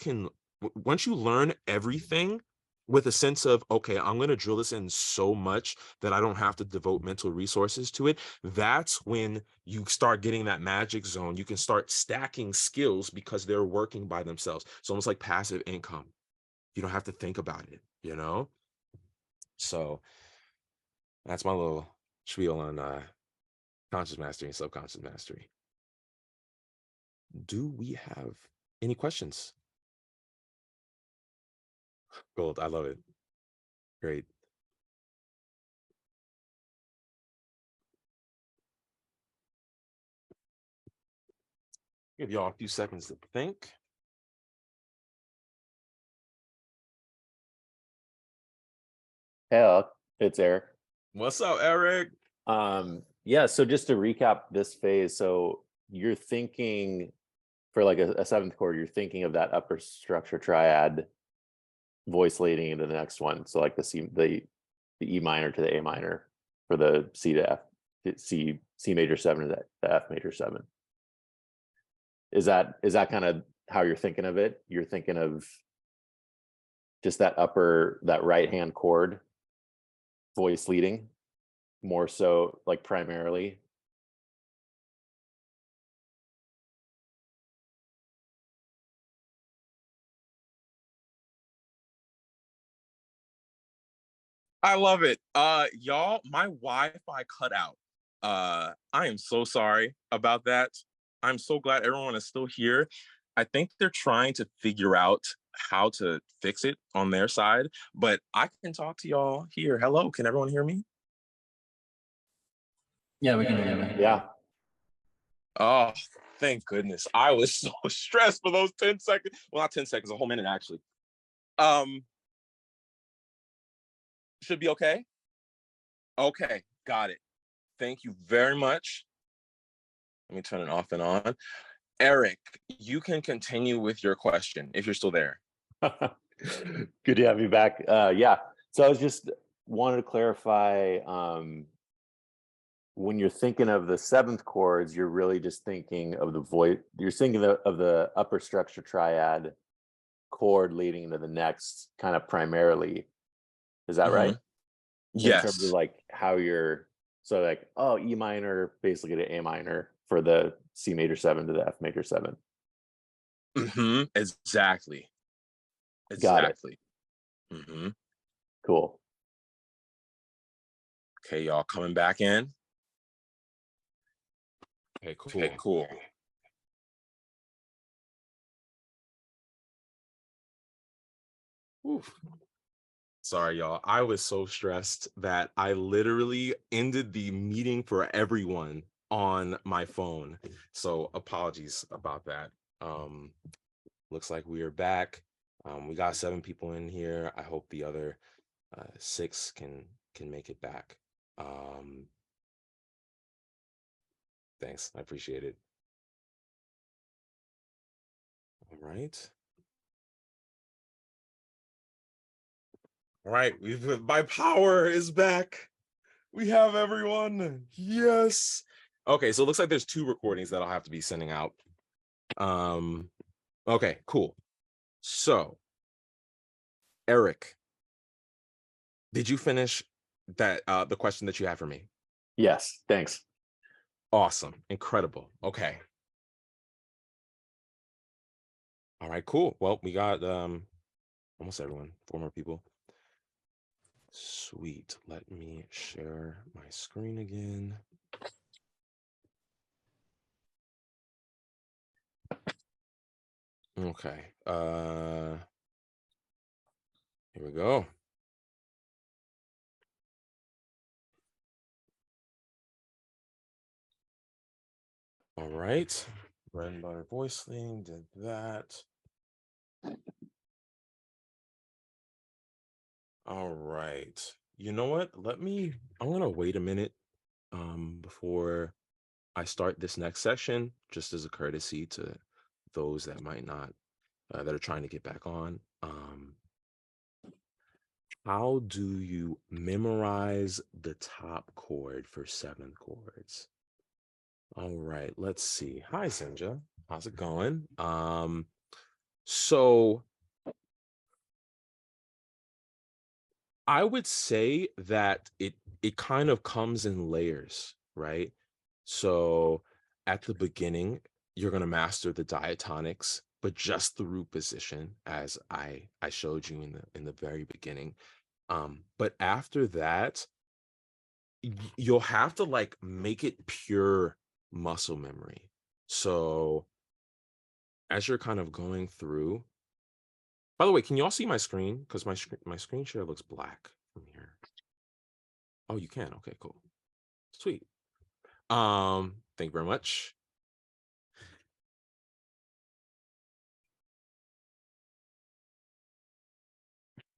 learn everything with a sense of, okay, I'm going to drill this in so much that I don't have to devote mental resources to it, that's when you start getting that magic zone. You can start stacking skills because they're working by themselves. It's almost like passive income. You don't have to think about it, So that's my little spiel on conscious mastery and subconscious mastery. Do we have any questions? Gold, I love it. Great. Give y'all a few seconds to think. Hey, it's Eric. What's up, Eric? Yeah, so just to recap this phase, so you're thinking for like a seventh chord, you're thinking of that upper structure triad voice leading into the next one. So like the E minor to the A minor for the C to F, C major 7 to the F major 7. Is that kind of how you're thinking of it? You're thinking of just that right hand chord voice leading more so, like primarily. I love it. Y'all, my Wi-Fi cut out. I am so sorry about that. I'm so glad everyone is still here. I think they're trying to figure out how to fix it on their side, but I can talk to y'all here. Hello, can everyone hear me? Yeah, we can hear you. Yeah. Oh, thank goodness. I was so stressed for those 10 seconds. Well, not 10 seconds, a whole minute actually. Should be okay? Okay, got it. Thank you very much. Let me turn it off and on. Eric, you can continue with your question if you're still there. Good to have you back. Yeah. So I was just wanted to clarify, when you're thinking of the seventh chords, you're really just thinking of the voice. You're thinking of the upper structure triad chord leading into the next, kind of primarily. Is that right? In terms of Yes. like how you're, so like, oh, E minor basically to A minor for the C major 7 to the F major 7. Exactly. Got it. Exactly. Cool. Okay, y'all coming back in. Okay, cool. Oof. Sorry, y'all. I was so stressed that I literally ended the meeting for everyone on my phone. So apologies about that. Looks like we are back. We got 7 people in here. I hope the other 6 can make it back. Thanks. I appreciate it. All right. All right. My power is back. We have everyone. Yes. Okay, so it looks like there's 2 recordings that I'll have to be sending out. Okay, cool. So, Eric, did you finish that the question that you had for me? Yes. Thanks. Awesome. Incredible. Okay. All right, cool. Well, we got Almost everyone. 4 more people. Sweet. Let me share my screen again. Okay. Here we go. All right. Bread and butter voice thing, did that. All right. You know what? I'm gonna wait a minute before I start this next section, just as a courtesy to those that might not that are trying to get back on. How do you memorize the top chord for 7 chords? All right, let's see. Hi, Zinja. How's it going? So I would say that it kind of comes in layers, right? So at the beginning, you're gonna master the diatonics, but just the root position, as I showed you in the very beginning. But after that, you'll have to like make it pure muscle memory. So as you're kind of going through, by the way, can you all see my screen? Because my screen share looks black from here. Oh, you can. Okay, cool. Sweet. Thank you very much.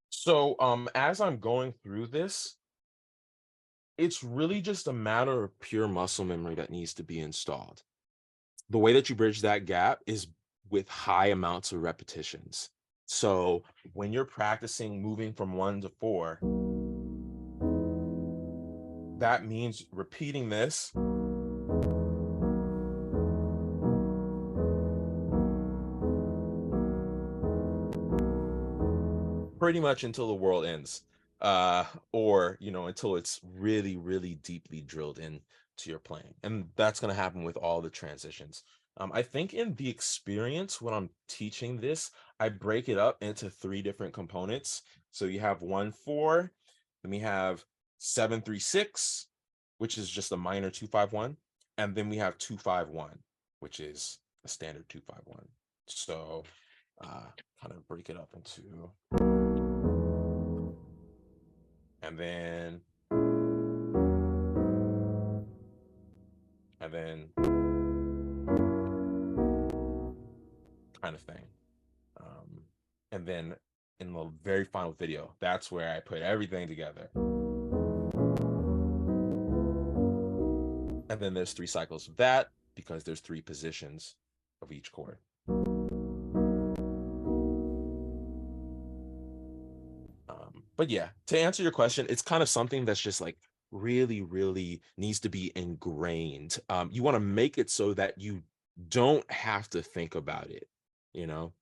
So as I'm going through this, it's really just a matter of pure muscle memory that needs to be installed. The way that you bridge that gap is with high amounts of repetitions. So when you're practicing moving from 1 to 4, that means repeating this pretty much until the world ends, or until it's really, really deeply drilled in to your playing. And that's going to happen with all the transitions. I think in the experience when I'm teaching this, I break it up into 3 different components. So you have 1-4, then we have 7-3-6, which is just a minor 2-5-1, and then we have 2-5-1, which is a standard 2-5-1. So kind of break it up into, and then kind of thing. And then in the very final video, that's where I put everything together. And then there's 3 cycles of that because there's 3 positions of each chord. But yeah, to answer your question, it's kind of something that's just like really, really needs to be ingrained. You want to make it so that you don't have to think about it, you know?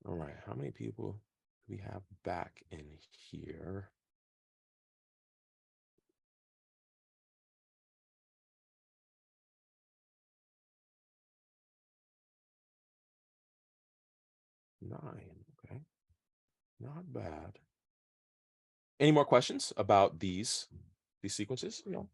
All right, how many people do we have back in here? Nine, okay. Not bad. Any more questions about these sequences? No.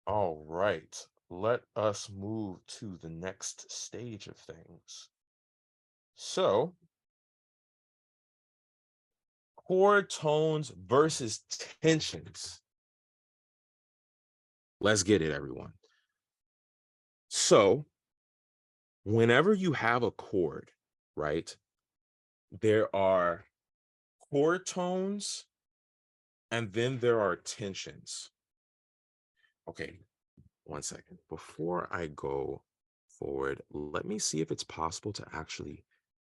All right, let us move to the next stage of things. So, chord tones versus tensions. Let's get it, everyone. So, whenever you have a chord, right, there are chord tones, and then there are tensions. Okay, one second. Before I go forward, let me see if it's possible to actually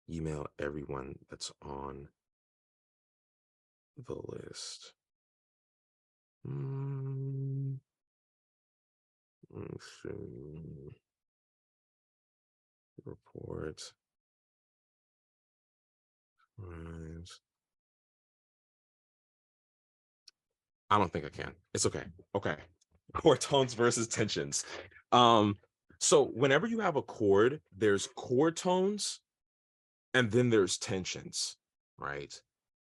email everyone that's on the list. Let's see. Report. Right. I don't think I can. It's okay. Okay. Chord tones versus tensions. So whenever you have a chord, there's chord tones and then there's tensions, right?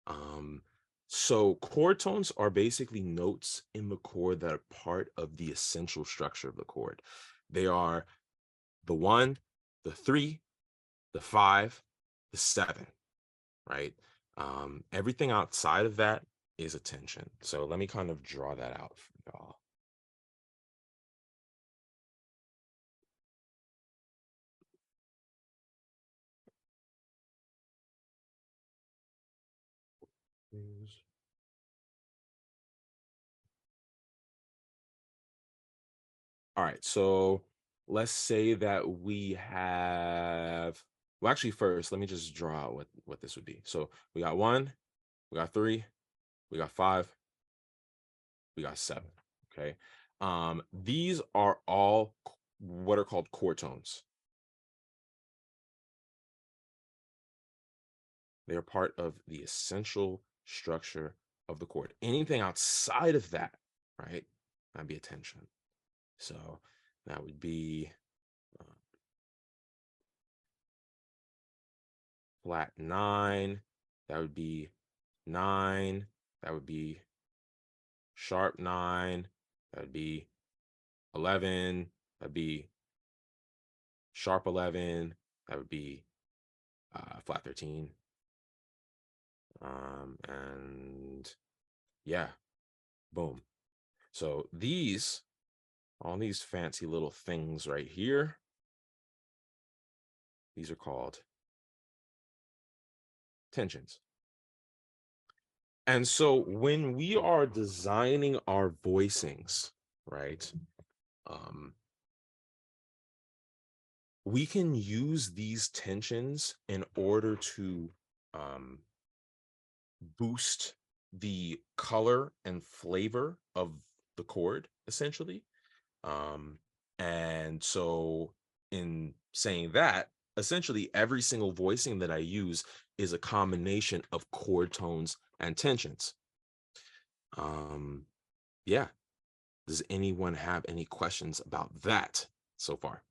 Um, so chord tones are basically notes in the chord that are part of the essential structure of the chord. They are the 1, the 3, the 5, the 7, right? Everything outside of that is a tension. So let me kind of draw that out for y'all. All right, so let's say that we have, well, actually, first, let me just draw out what this would be. So we got 1, we got 3, we got 5, we got 7. Okay. These are all what are called chord tones. They are part of the essential structure of the chord. Anything outside of that, right, that'd be a tension. So that would be flat 9, that would be 9, that would be sharp 9, that would be 11, that'd be sharp 11, that would be flat 13. And yeah, boom. So all these fancy little things right here, these are called tensions. And so when we are designing our voicings, right, we can use these tensions in order to boost the color and flavor of the chord, essentially. And so in saying that, essentially every single voicing that I use is a combination of chord tones and tensions. Yeah. Does anyone have any questions about that so far?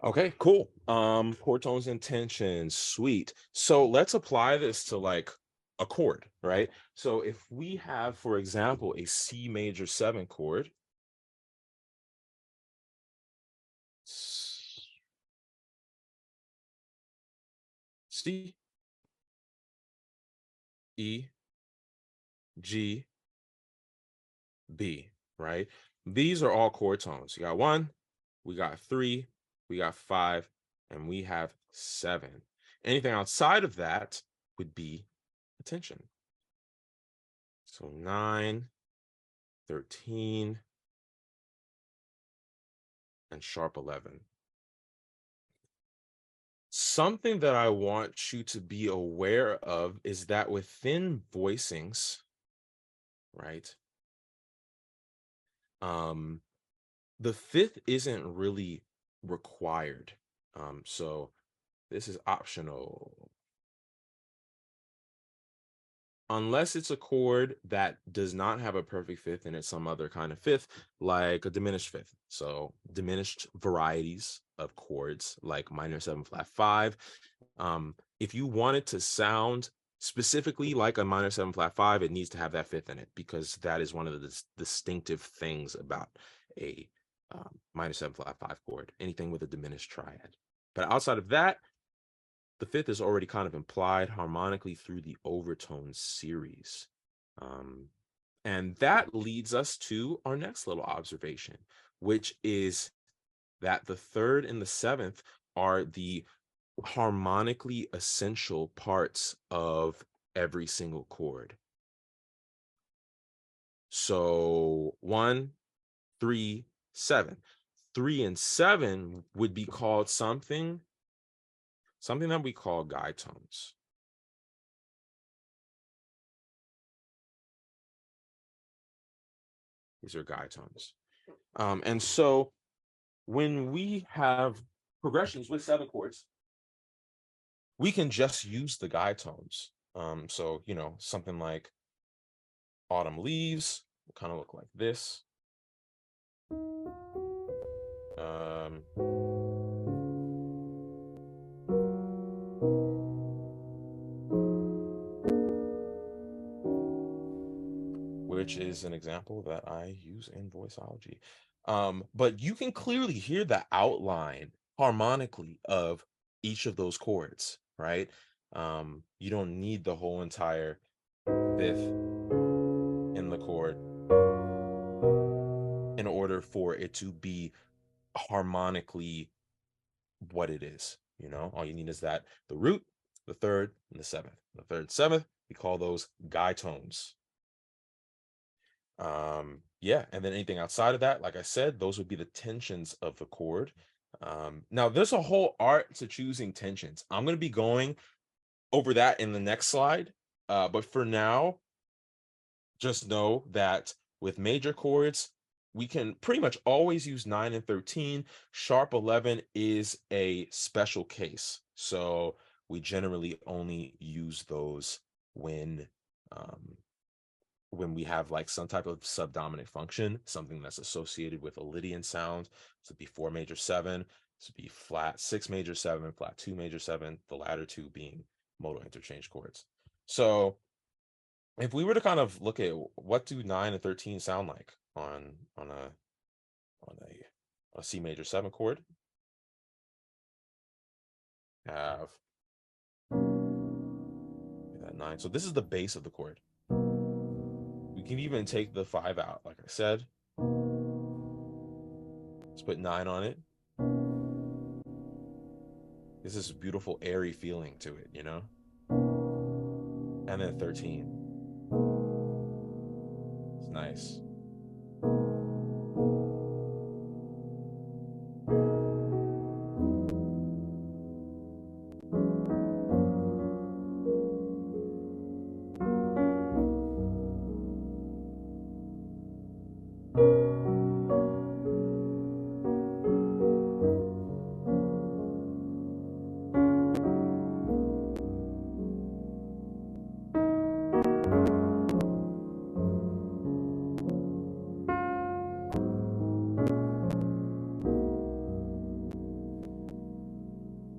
Okay, cool. Chord tones and tensions, sweet. So let's apply this to like a chord, right? So if we have, for example, a C major 7 chord, C, E, G, B, right? These are all chord tones. You got 1, we got 3, we got 5, and we have 7. Anything outside of that would be a tension. So 9, 13, and sharp 11. Something that I want you to be aware of is that within voicings, right? The fifth isn't really required. So this is optional. Unless it's a chord that does not have a perfect fifth and it's some other kind of fifth, like a diminished fifth. So diminished varieties of chords like minor 7 flat 5. If you want it to sound Specifically, like a minor 7 flat 5, it needs to have that fifth in it because that is one of the distinctive things about a minor 7 flat 5 chord, anything with a diminished triad. But outside of that, the fifth is already kind of implied harmonically through the overtone series. And that leads us to our next little observation, which is that the third and the seventh are the harmonically essential parts of every single chord. So 1, 3, 7. 3 and 7 would be called something that we call guide tones. These are guide tones. And so when we have progressions with 7 chords, we can just use the guide tones. So, you know, something like Autumn Leaves will kind of look like this. Which is an example that I use in Voiceology. But you can clearly hear the outline harmonically of each of those chords, right? You don't need the whole entire fifth in the chord in order for it to be harmonically what it is. You know, all you need is that the root, the third, and the seventh. The third, seventh, we call those guide tones. Yeah, and then anything outside of that, like I said, those would be the tensions of the chord. Now there's a whole art to choosing tensions. I'm going to be going over that in the next slide, but for now, just know that with major chords, we can pretty much always use 9 and 13. Sharp 11 is a special case, so we generally only use those when we have like some type of subdominant function, something that's associated with a Lydian sound. So it'd be 4 major 7, this would be flat 6 major 7, flat 2 major 7, the latter two being modal interchange chords. So if we were to kind of look at what do 9 and 13 sound like on a C major 7 chord, have that 9. So this is the base of the chord. We can even take the 5 out, like I said. Let's put 9 on it. This is a beautiful airy feeling to it, you know? And then 13. It's nice.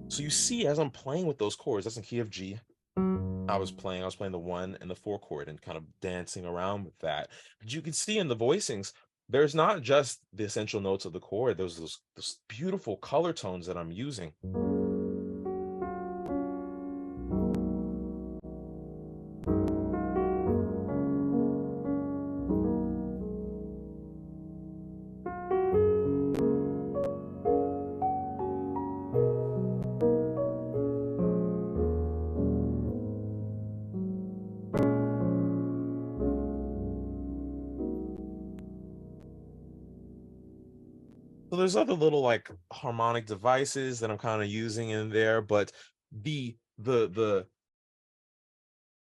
So you see, as I'm playing with those chords, that's in key of G. I was playing the 1 and the 4 chord and kind of dancing around with that. But you can see in the voicings, there's not just the essential notes of the chord, there's those beautiful color tones that I'm using. So there's other little like harmonic devices that I'm kind of using in there, but the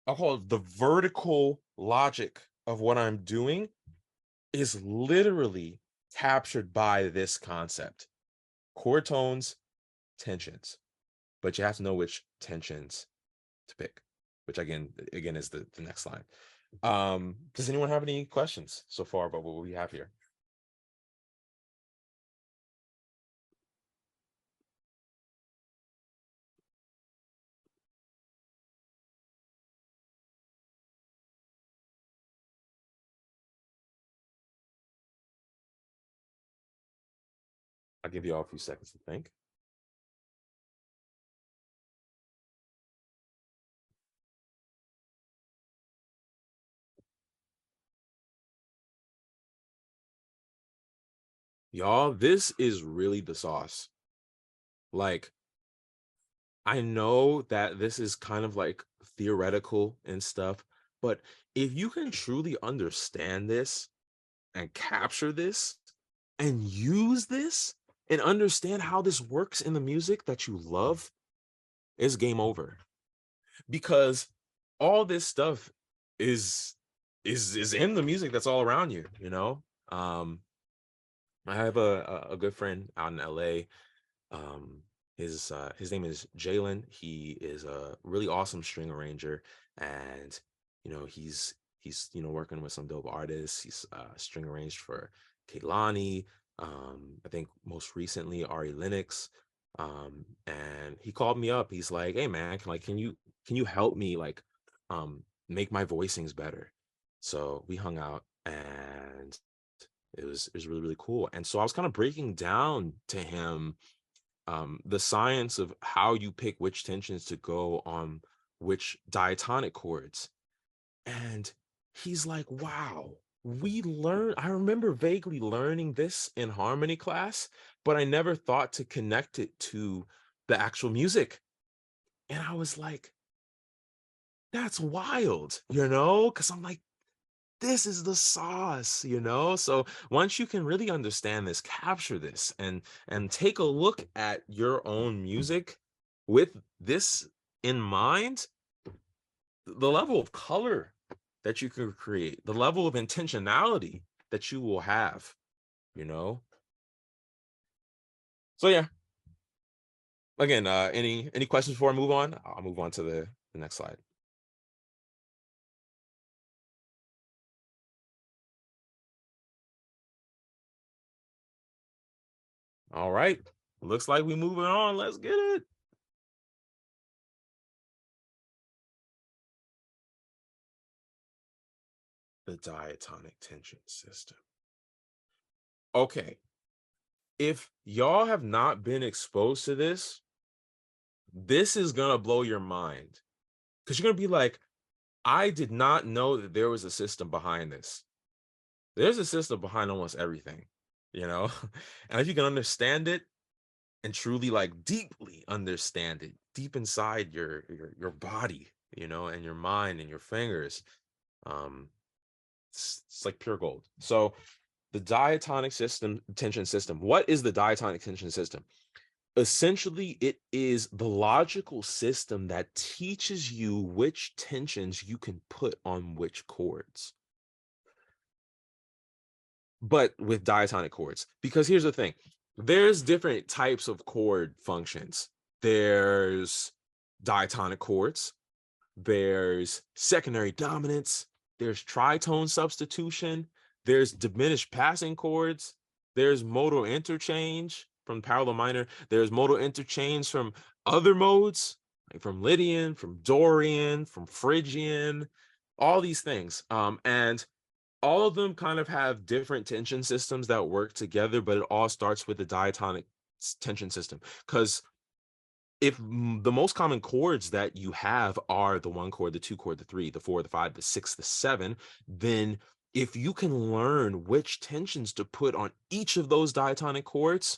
I'll call it the vertical logic of what I'm doing is literally captured by this concept. Chord tones, tensions. But you have to know which tensions to pick, which again is the next line. Does anyone have any questions so far about what we have here? I'll give you all a few seconds to think. Y'all, this is really the sauce. Like, I know that this is kind of like theoretical and stuff, but if you can truly understand this and capture this and use this and understand how this works in the music that you love, it's game over. Because all this stuff is is in the music that's all around you, you know? I have a good friend out in LA. Um, his name is Jalen. He is a really awesome string arranger, and he's working with some dope artists. He's string arranged for Kehlani. I think most recently Ari Lennox. And he called me up. He's like, "Hey man, can you help me make my voicings better?" So we hung out, and it was really really cool. And so I was kind of breaking down to him the science of how you pick which tensions to go on which diatonic chords. And he's like, wow, I remember vaguely learning this in harmony class, but I never thought to connect it to the actual music. And I was like, that's wild, because I'm like, this is the sauce. So once you can really understand this, capture this, and take a look at your own music with this in mind, the level of color that you can create, the level of intentionality that you will have. So yeah, again, any questions before I move on? I'll move on to the next slide. All right, looks like we moving on. Let's get it. The diatonic tension system. Okay, if y'all have not been exposed to this is gonna blow your mind, because you're gonna be like, I did not know that there was a system behind this. There's a system behind almost everything, you know? And if you can understand it and truly deeply understand it, deep inside your body, and your mind and your fingers, um, it's like pure gold. So the diatonic tension system. What is the diatonic tension system? Essentially, it is the logical system that teaches you which tensions you can put on which chords, but with diatonic chords. Because here's the thing, there's different types of chord functions. There's diatonic chords, there's secondary dominance, there's tritone substitution, there's diminished passing chords, there's modal interchange from parallel minor, there's modal interchange from other modes, like from Lydian, from Dorian, from Phrygian, all these things. And all of them kind of have different tension systems that work together, but it all starts with the diatonic tension system. Because if the most common chords that you have are the 1 chord, the 2 chord, the 3, the 4, the 5, the 6, the 7, then if you can learn which tensions to put on each of those diatonic chords,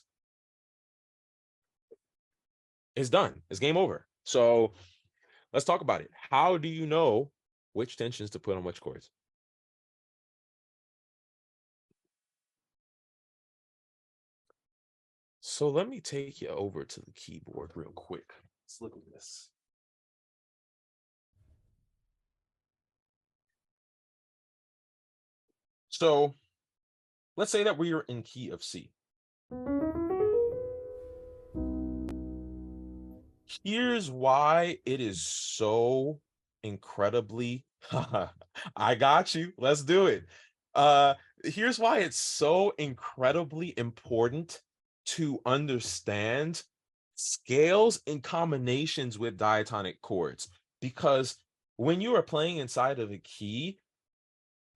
it's done. It's game over. So let's talk about it. How do you know which tensions to put on which chords? So let me take you over to the keyboard real quick. Let's look at this. So let's say that we are in key of C. Here's why it is so incredibly I got you. Let's do it. Here's why it's so incredibly important to understand scales in combinations with diatonic chords, because when you are playing inside of a key,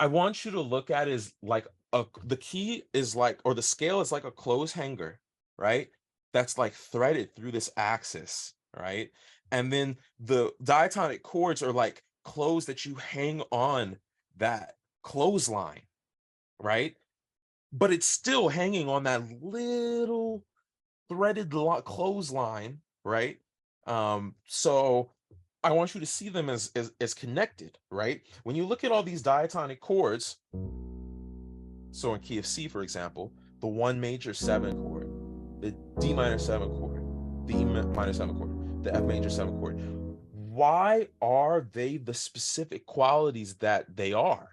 I want you to look at it as the key is or the scale is like a clothes hanger, right? That's like threaded through this axis, right? And then the diatonic chords are like clothes that you hang on that clothesline, right? But it's still hanging on that little threaded clothesline, right? So I want you to see them as connected, right? When you look at all these diatonic chords, so in key of C, for example, the 1 major 7 chord, the D minor 7 chord, the E minor 7 chord, the F major 7 chord. Why are they the specific qualities that they are?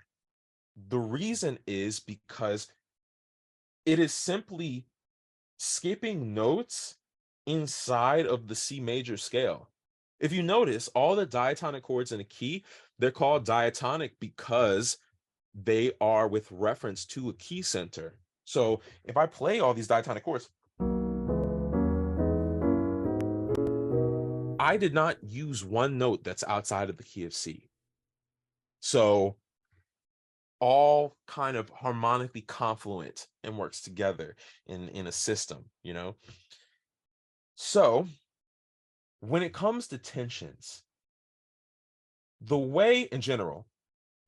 The reason is because it is simply skipping notes inside of the C major scale. If you notice, all the diatonic chords in a key, they're called diatonic because they are with reference to a key center. So if I play all these diatonic chords, I did not use one note that's outside of the key of C. So all kind of harmonically confluent and works together in a system, you know? So when it comes to tensions, the way in general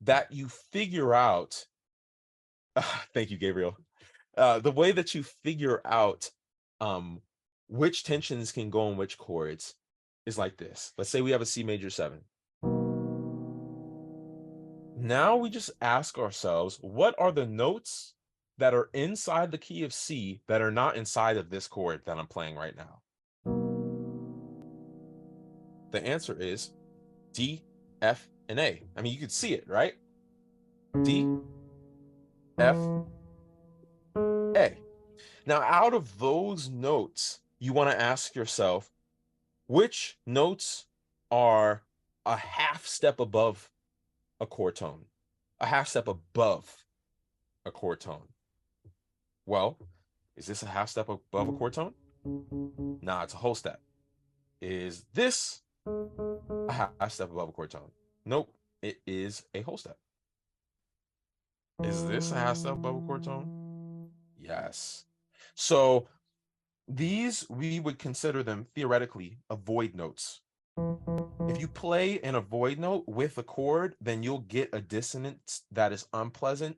that you figure out, thank you, Gabriel. The way that you figure out which tensions can go in which chords is like this. Let's say we have a C major 7. Now we just ask ourselves, what are the notes that are inside the key of C that are not inside of this chord that I'm playing right now? The answer is D, F, and A. I mean, you could see it, right? D, F, A. Now, out of those notes, you want to ask yourself, which notes are a half step above a chord tone, a half step above a chord tone? Well, is this a half step above a chord tone? Nah, it's a whole step. Is this a half step above a chord tone? Nope, it is a whole step. Is this a half step above a chord tone? Yes. So these, we would consider them theoretically avoid notes. If you play an avoid note with a chord, then you'll get a dissonance that is unpleasant.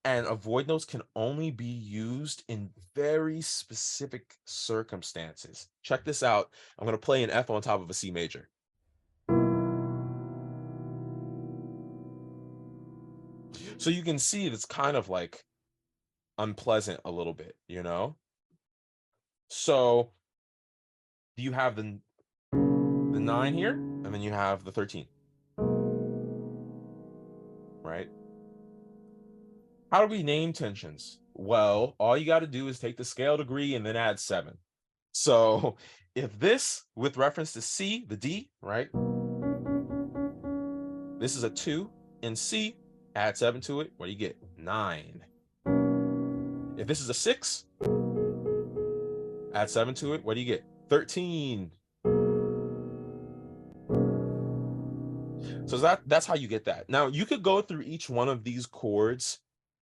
And avoid notes can only be used in very specific circumstances. Check this out. I'm going to play an F on top of a C major. So you can see it's kind of like unpleasant a little bit, you know? So you have the 9 here, and then you have the 13, right? How do we name tensions? Well, all you got to do is take the scale degree and then add 7. So if this, with reference to C, the D, right? This is a 2 in C, add 7 to it. What do you get? 9. If this is a 6, add 7 to it. What do you get? 13. So that's how you get that. Now, you could go through each one of these chords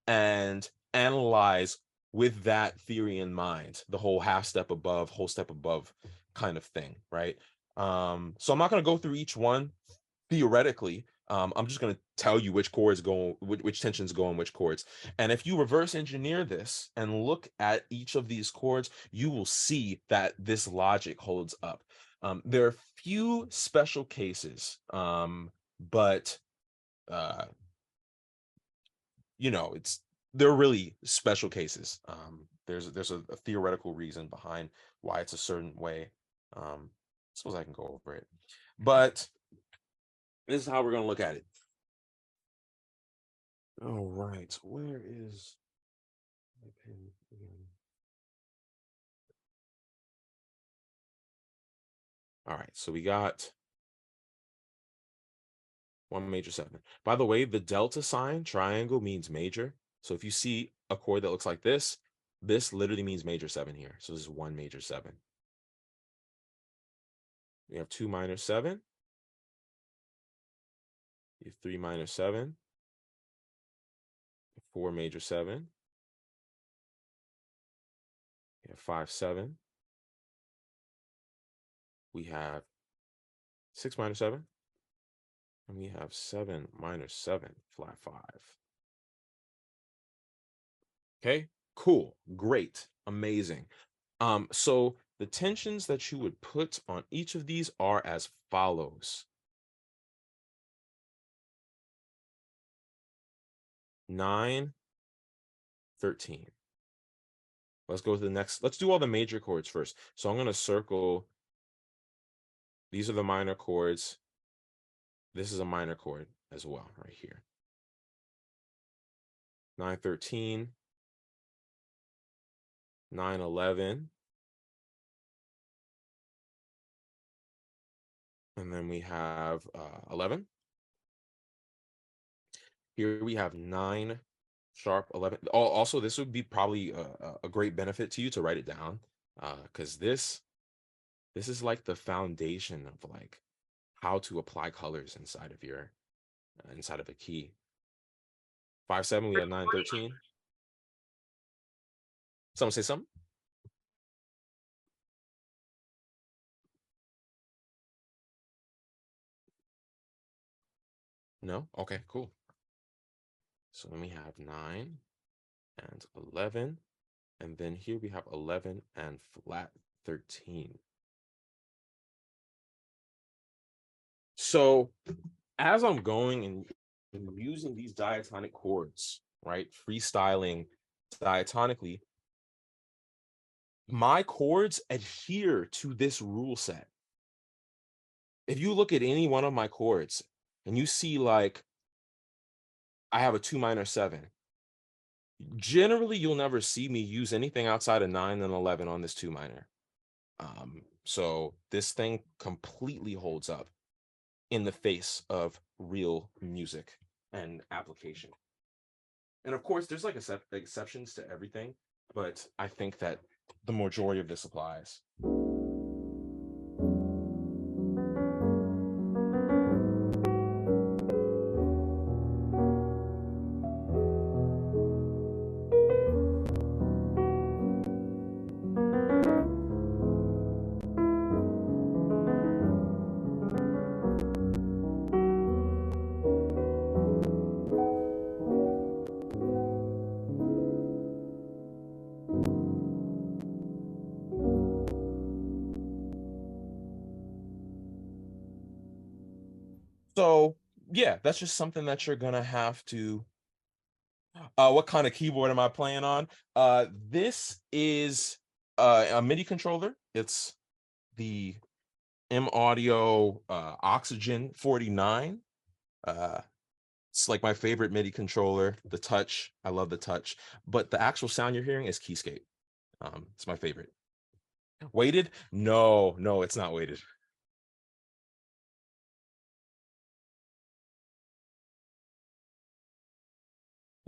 and analyze with that theory in mind, the whole half step above, whole step above kind of thing, right? So I'm not going to go through each one theoretically. I'm just going to tell you which chords go, which tensions go in which chords. And if you reverse engineer this and look at each of these chords, you will see that this logic holds up. There are few special cases, but you know, they're really special cases. There's a theoretical reason behind why it's a certain way. I suppose I can go over it, but this is how we're going to look at it. All right, where is my pen again? All right, so we got 1 major 7. By the way, the delta sign triangle means major. So if you see a chord that looks like this literally means major 7 here. So this is 1 major 7. We have 2 minor 7. You have 3 minor 7. 4 major 7. We have 5/7. We have 6 minor 7. And we have 7 minor 7, flat 5. Okay, cool, great, amazing. So the tensions that you would put on each of these are as follows. 9, 13. Let's go to the next. Let's do all the major chords first. So I'm going to circle. These are the minor chords. This is a minor chord as well, right here. 9, 13. 9, 11. And then we have 11. Here we have 9 sharp 11. Also, this would be probably a great benefit to you to write it down, because this is like the foundation of like how to apply colors inside of your inside of a key. 5/7. We have 9, 13. Someone say something. No? Okay, cool. So then we have 9 and 11. And then here we have 11 and flat 13. So as I'm going and using these diatonic chords, right, freestyling diatonically, my chords adhere to this rule set. If you look at any one of my chords and you see like I have a 2 minor 7, generally you'll never see me use anything outside of 9 and 11 on this 2 minor. So this thing completely holds up in the face of real music and application. And of course, there's like exceptions to everything, but I think that the majority of this applies. So yeah, that's just something that you're gonna have to. What kind of keyboard am I playing on? This is a MIDI controller. It's the M Audio Oxygen 49. It's like my favorite MIDI controller. The touch, I love the touch, but the actual sound you're hearing is Keyscape. It's my favorite. Weighted? No, no, it's not weighted.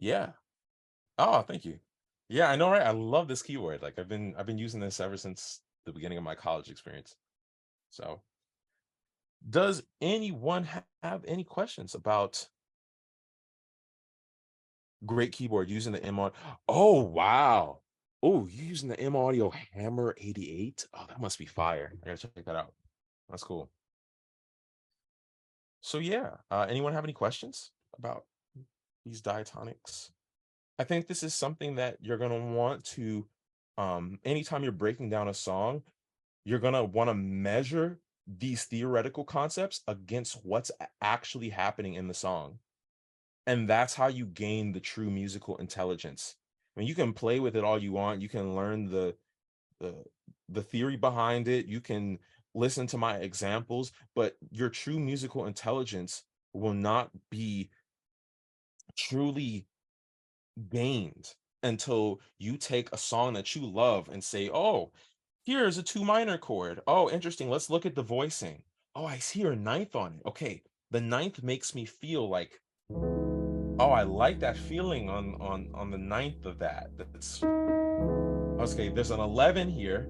Yeah. Oh, thank you. Yeah, I know, right? I love this keyboard. Like I've been using this ever since the beginning of my college experience. So, does anyone have any questions about great keyboard using the M Audio? Oh, wow. Oh, you're using the M Audio Hammer 88? Oh, that must be fire. I gotta check that out. That's cool. So yeah, anyone have any questions about these diatonics? I think this is something that you're gonna want to, anytime you're breaking down a song, you're gonna want to measure these theoretical concepts against what's actually happening in the song. And that's how you gain the true musical intelligence. I mean, you can play with it all you want. You can learn the, the theory behind it. You can listen to my examples, but your true musical intelligence will not be truly gained until you take a song that you love and say, oh, here's a 2 minor chord. Oh, interesting. Let's look at the voicing. Oh, I see a ninth on it. Okay, the ninth makes me feel like, oh, I like that feeling on the ninth of that. That's okay. There's an 11 here,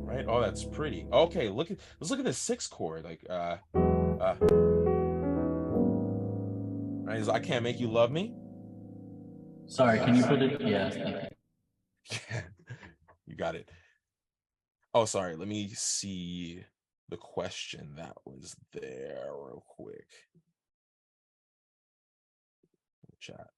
right? Oh, that's pretty. Okay, let's look at the 6th chord. Like right? I can't make you love me. Sorry, can you put it? Yeah, thank you. Yeah, you got it. Oh, sorry. Let me see the question that was there real quick. Chat.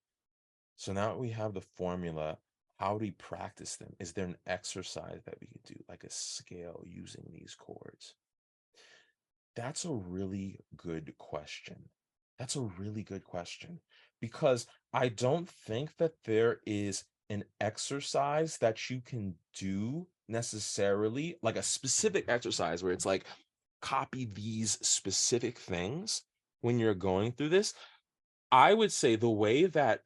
So now we have the formula. How do we practice them? Is there an exercise that we could do, like a scale using these chords? That's a really good question. That's a really good question because I don't think that there is an exercise that you can do necessarily, like a specific exercise where it's like copy these specific things when you're going through this. I would say the way that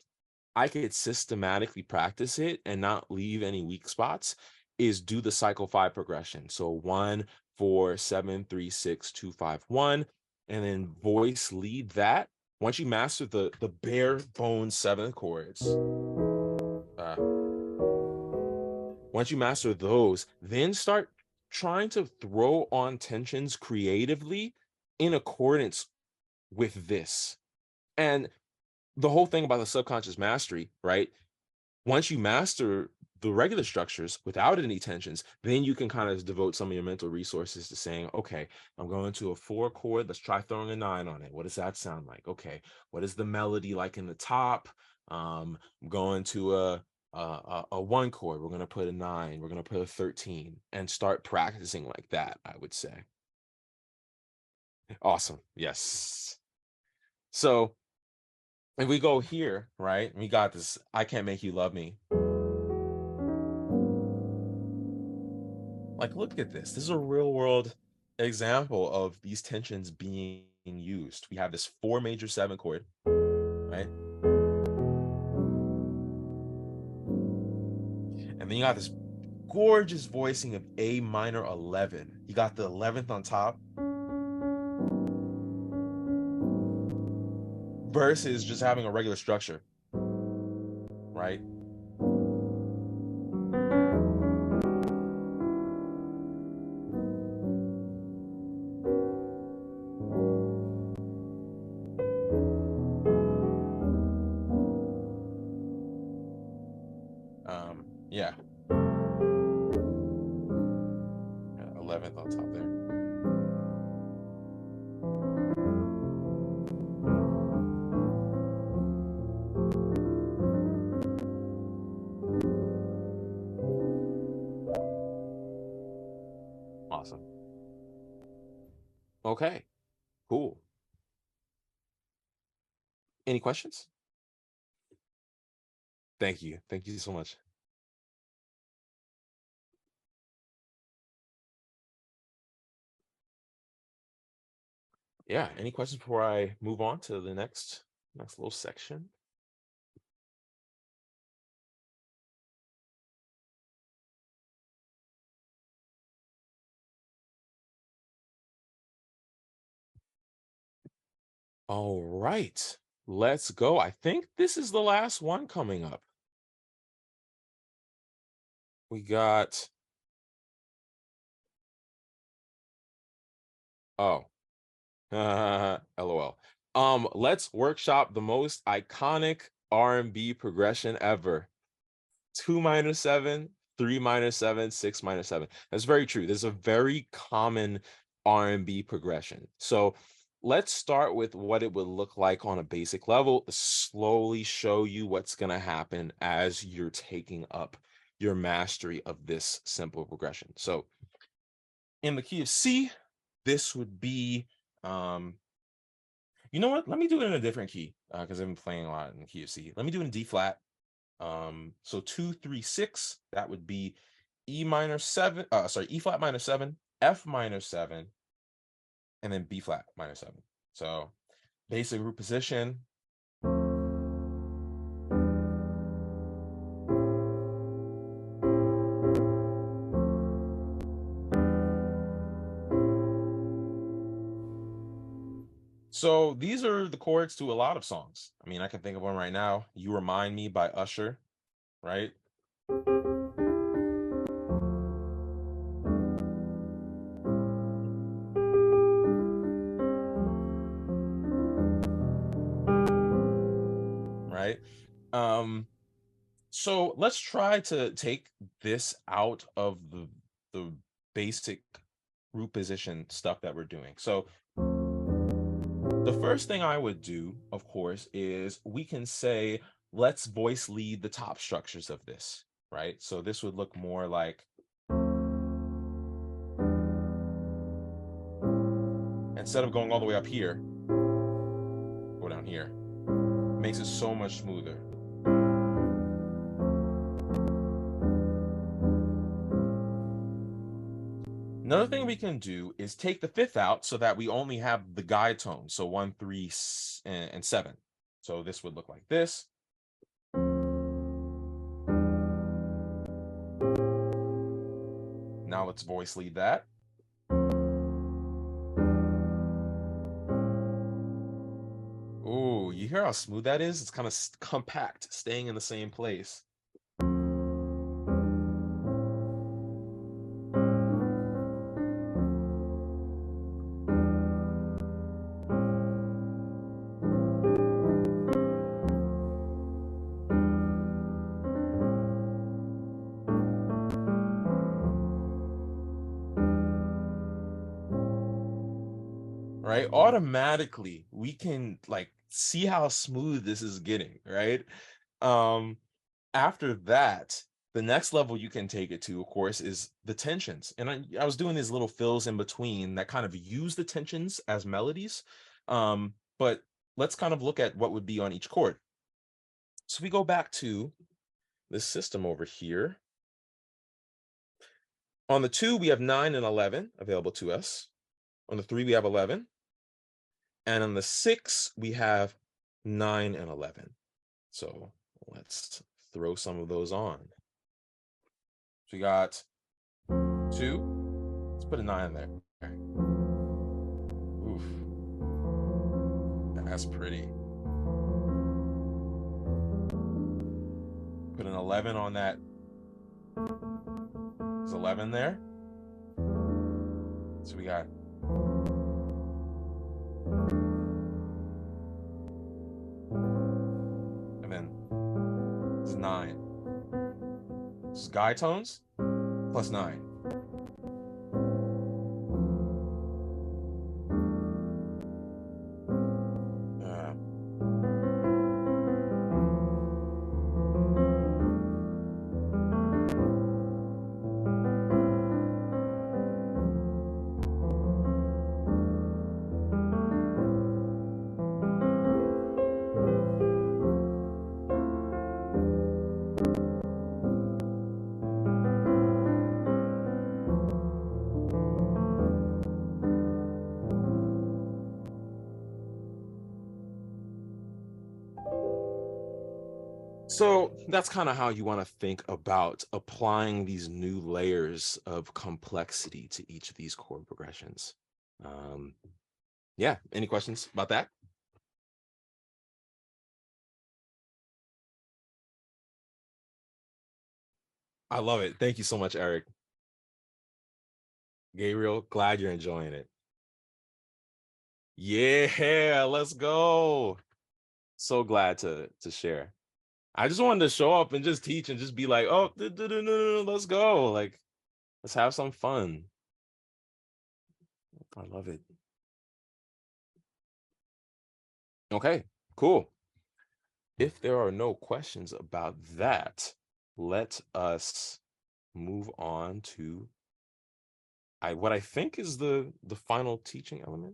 I could systematically practice it and not leave any weak spots is do the cycle 5 progression. So 1, 4, 7, 3, 6, 2, 5, 1, and then voice lead that. Once you master the bare bones 7 chords, uh, once you master those, then start trying to throw on tensions creatively in accordance with this. And the whole thing about the subconscious mastery, right? Once you master the regular structures without any tensions, then you can kind of devote some of your mental resources to saying, okay, I'm going to a 4 chord. Let's try throwing a 9 on it. What does that sound like? Okay, what is the melody like in the top? I'm going to a 1 chord. We're going to put a 9. We're going to put a 13 and start practicing like that, I would say. Awesome. Yes. So if we go here, right, we got this, I Can't Make You Love Me. Like, look at this. This is a real world example of these tensions being used. We have this 4 major 7 chord, right? And then you got this gorgeous voicing of A minor 11. You got the 11th on top versus just having a regular structure, right? Yeah, 11th on top there. Awesome. Okay, cool. Any questions? Thank you. Thank you so much. Yeah, any questions before I move on to the next little section? All right, let's go. I think this is the last one coming up. We got, oh, LOL. Let's workshop the most iconic R&B progression ever. 2 minor 7, 3 minor 7, 6 minor 7. That's very true. There's a very common R&B progression. So let's start with what it would look like on a basic level to slowly show you what's going to happen as you're taking up your mastery of this simple progression. So in the key of C, this would be, you know what? Let me do it in a different key because I've been playing a lot in the key of C. Let me do it in D flat. So 2, 3, 6, that would be E minor 7, E flat minor 7, F minor 7, and then B flat minor 7. So basic root position. So these are the chords to a lot of songs. I mean, I can think of one right now. You Remind Me by Usher, right? Right? So let's try to take this out of the basic root position stuff that we're doing. So the first thing I would do, of course, is we can say, let's voice lead the top structures of this, right? So this would look more like, instead of going all the way up here, go down here. Makes it so much smoother. Another thing we can do is take the fifth out so that we only have the guide tone. So 1, 3, and 7. So this would look like this. Now let's voice lead that. Ooh, you hear how smooth that is? It's kind of compact, staying in the same place. Right? Automatically, we can like see how smooth this is getting, right? After that, the next level you can take it to, of course, is the tensions. And I was doing these little fills in between that kind of use the tensions as melodies. But let's kind of look at what would be on each chord. So we go back to this system over here. On the 2, we have 9 and 11 available to us. On the 3, we have 11. And on the 6, we have 9 and 11. So let's throw some of those on. So we got 2. Let's put a 9 there. Oof. That's pretty. Put an 11 on that. Is 11 there? So we got and then this is 9. This is guide tones plus 9. So that's kind of how you want to think about applying these new layers of complexity to each of these chord progressions. Yeah, any questions about that? I love it. Thank you so much, Eric. Gabriel, glad you're enjoying it. Yeah, let's go. So glad to share. I just wanted to show up and just teach and just be like, oh, let's go. Like, let's have some fun. I love it. Okay, cool. If there are no questions about that, let us move on to what I think is the final teaching element.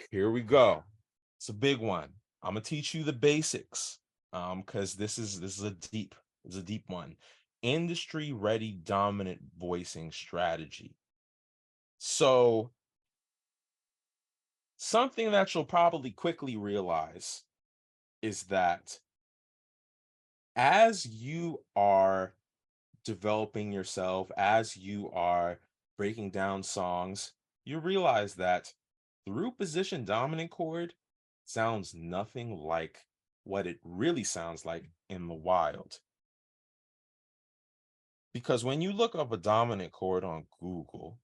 Here we go. It's a big one. I'm gonna teach you the basics because this is a deep one. Industry ready dominant voicing strategy. So something that you'll probably quickly realize is that as you are developing yourself, as you are breaking down songs, you realize that the root position dominant chord sounds nothing like what it really sounds like in the wild. Because when you look up a dominant chord on Google,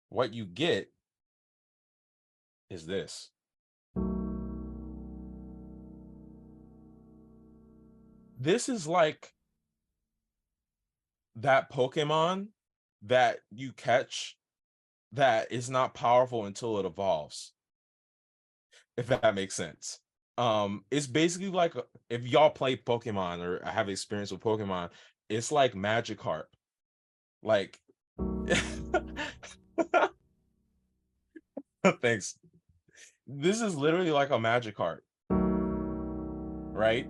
what you get is this. This is like that Pokemon that you catch that is not powerful until it evolves, if that makes sense. It's basically like if y'all play Pokemon or have experience with Pokemon, it's like Magikarp. Like, thanks. This is literally like a Magikarp, right?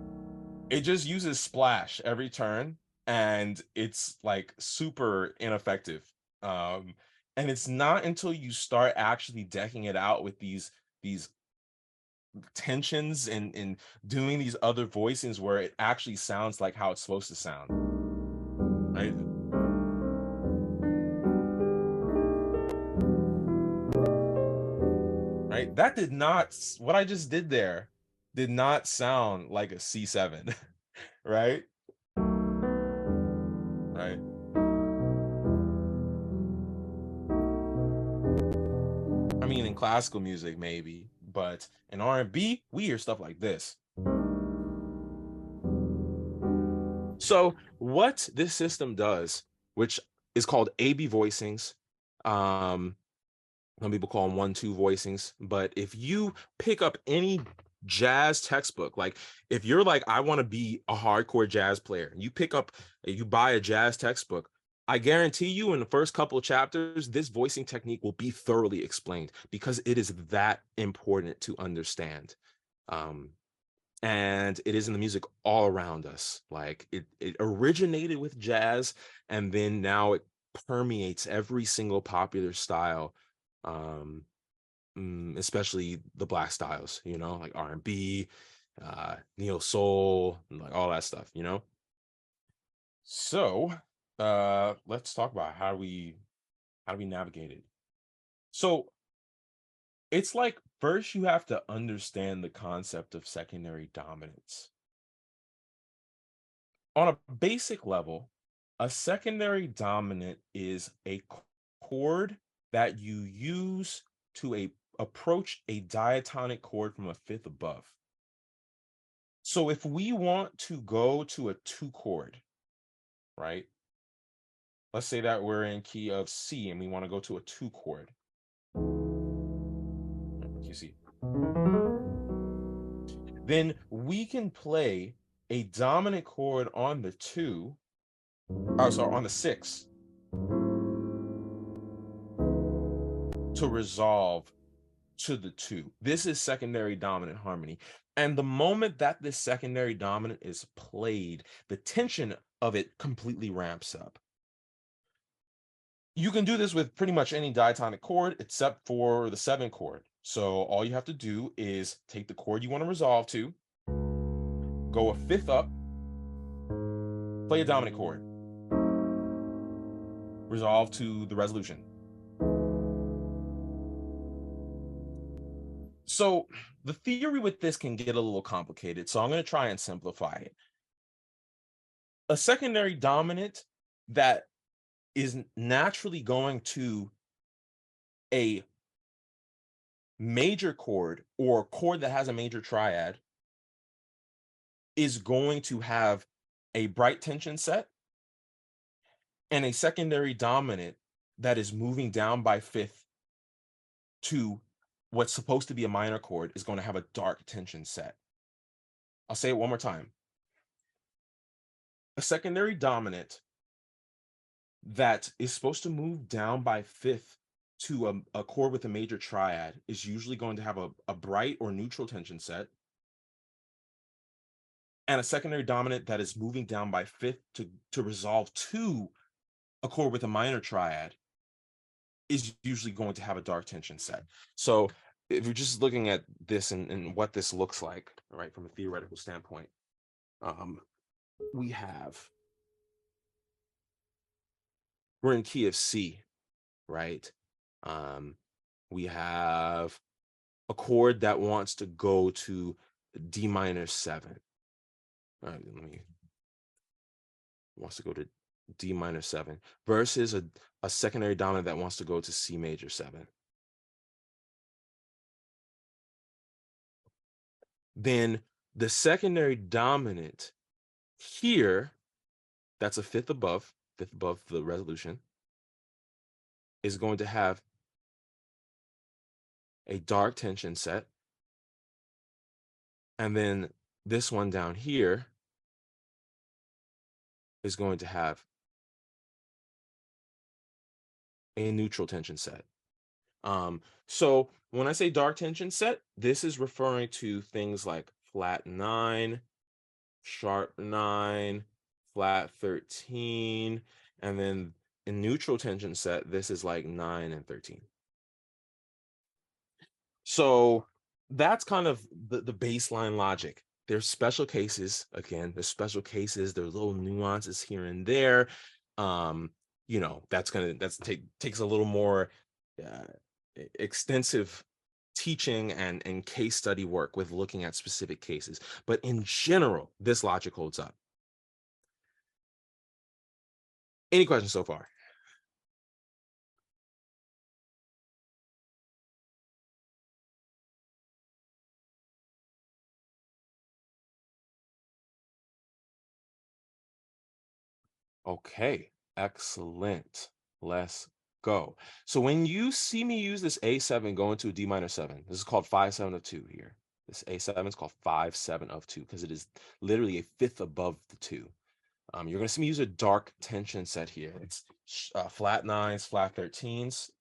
It just uses splash every turn, and it's like super ineffective. Um, and it's not until you start actually decking it out with these tensions and doing these other voicings where it actually sounds like how it's supposed to sound, right? Right? That did not what I just did there did not sound like a C7, right? Right? I mean, in classical music maybe, but in R&B, we hear stuff like this. So what this system does, which is called AB voicings, some people call them 1-2 voicings, but if you pick up any jazz textbook, like if you're like, I want to be a hardcore jazz player, you buy a jazz textbook, I guarantee you in the first couple of chapters, this voicing technique will be thoroughly explained because it is that important to understand. Um, and it is in the music all around us. Like it originated with jazz, and then now it permeates every single popular style, um, especially the Black styles, like R&B, neo soul, and like all that stuff, So, let's talk about how do we navigate it. So it's like first you have to understand the concept of secondary dominance. On a basic level, a secondary dominant is a chord that you use to approach a diatonic chord from a fifth above. So if we want to go to a 2 chord, right? Let's say that we're in key of C and we want to go to a 2 chord. You see. Then we can play a dominant chord on the 2, sorry, on the 6 to resolve to the 2. This is secondary dominant harmony. And the moment that this secondary dominant is played, the tension of it completely ramps up. You can do this with pretty much any diatonic chord except for the 7 chord. So all you have to do is take the chord you want to resolve to, go a fifth up, play a dominant chord, resolve to the resolution. So the theory with this can get a little complicated, so I'm going to try and simplify it. A secondary dominant that is naturally going to a major chord or a chord that has a major triad is going to have a bright tension set, and a secondary dominant that is moving down by fifth to what's supposed to be a minor chord is going to have a dark tension set. I'll say it one more time. A secondary dominant that is supposed to move down by fifth to a chord with a major triad is usually going to have a bright or neutral tension set. And a secondary dominant that is moving down by fifth to resolve to a chord with a minor triad is usually going to have a dark tension set. So if you're just looking at this and what this looks like, right, from a theoretical standpoint, we're in key of C, right? We have a chord that wants to go to D minor 7. All right, wants to go to D minor 7 versus a secondary dominant that wants to go to C major 7. Then the secondary dominant here, that's a fifth above the resolution, is going to have a dark tension set. And then this one down here is going to have a neutral tension set. So when I say dark tension set, this is referring to things like flat 9, sharp 9, flat 13, and then in neutral tension set, this is like 9 and 13. So that's kind of the baseline logic. There's special cases, again, there's special cases, there's little nuances here and there. You know, that's takes a little more extensive teaching and case study work with looking at specific cases. But in general, this logic holds up. Any questions so far? Okay, excellent. Let's go. So when you see me use this A7 going to a D minor 7, this is called 5/7 of 2 here. This A7 is called 5/7 of 2 because it is literally a fifth above the 2. You're going to see me use a dark tension set here. It's flat 9s, flat 13s.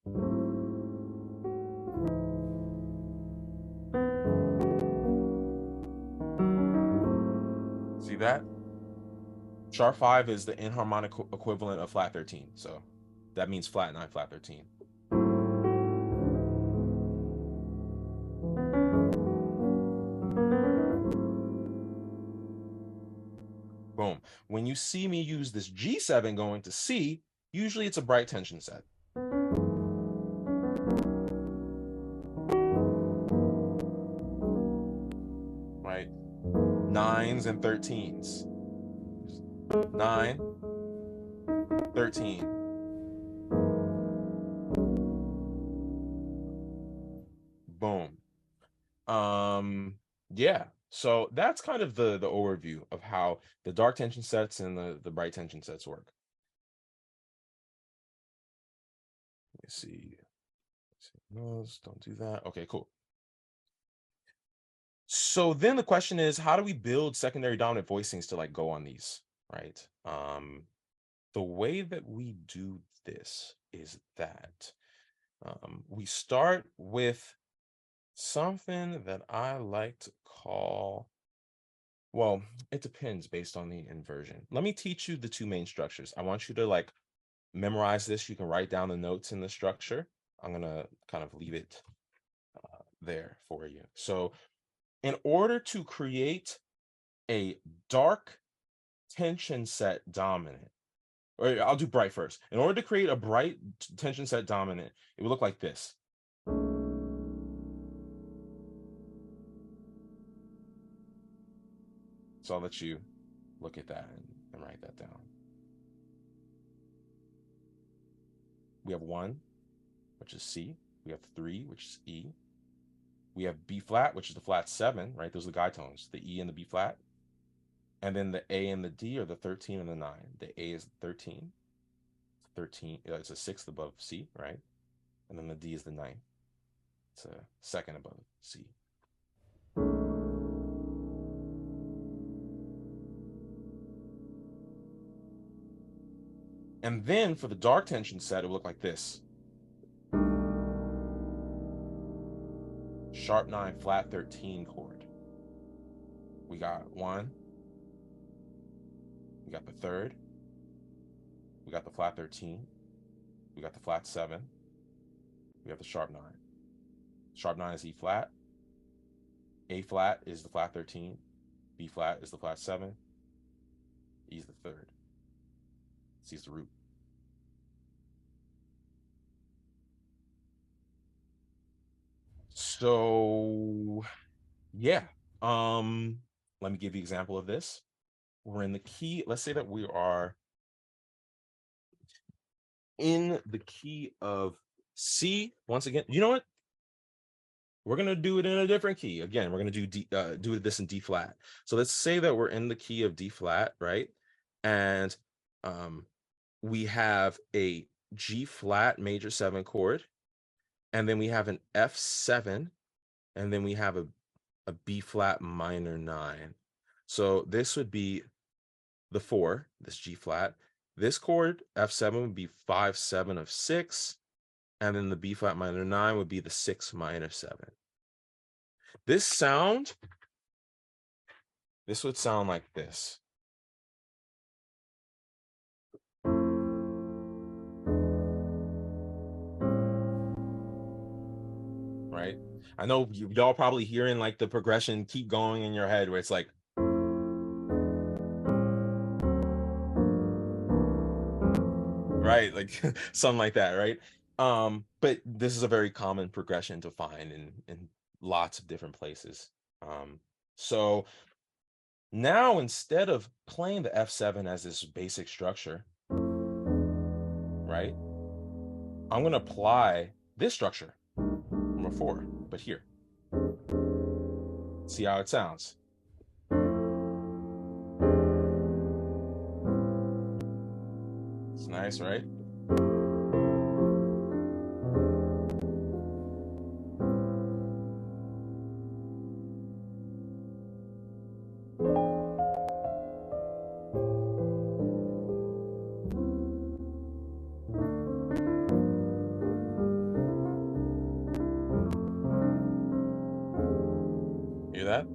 See that? Sharp 5 is the inharmonic equivalent of flat 13. So that means flat 9, flat 13. Boom. When you see me use this G7 going to C, usually it's a bright tension set. Right? 9s and 13s. 9, 13. Boom. Yeah. So that's kind of the overview of how the dark tension sets and the bright tension sets work. Let me see. No, don't do that. Okay, cool. So then the question is, how do we build secondary dominant voicings to like go on these, right? The way that we do this is that we start with something that I like to call, well, it depends based on the inversion. Let me teach you the two main structures. I want you to like memorize this. You can write down the notes in the structure. I'm gonna kind of leave it there for you. So in order to create a dark tension set dominant, or I'll do bright first. In order to create a bright tension set dominant, it would look like this. So I'll let you look at that and write that down. We have 1, which is C. We have 3, which is E. We have B flat, which is the flat 7, right? Those are the guide tones, the E and the B flat. And then the A and the D are the 13 and the 9. The A is 13. 13, it's a sixth above C, right? And then the D is the 9th. It's a second above C. And then for the dark tension set, it will look like this. Sharp 9, flat 13 chord. We got 1. We got the 3rd. We got the flat 13. We got the flat 7. We have the sharp 9. Sharp 9 is E flat. A flat is the flat 13. B flat is the flat 7. E is the 3rd. C is the root. So yeah. Let me give you an example of this. We're in the key. Let's say that we are in the key of C. Once again, you know what? we're going to do it in a different key. Again, we're going to do this in D flat. So let's say that we're in the key of D flat, right? And we have a G flat major 7 chord, and then we have an F7, and then we have a B flat minor 9. So this would be the 4, this G flat. This chord, F7, would be 5, 7 of 6, and then the B flat minor 9 would be the 6 minor 7. This would sound like this. Right? I know y'all probably hearing like the progression keep going in your head where it's like, right? Like something like that, right? But this is a very common progression to find in lots of different places. So now instead of playing the F7 as this basic structure, right? I'm going to apply this structure from a 4, but here. See how it sounds. It's nice, right? Hear that?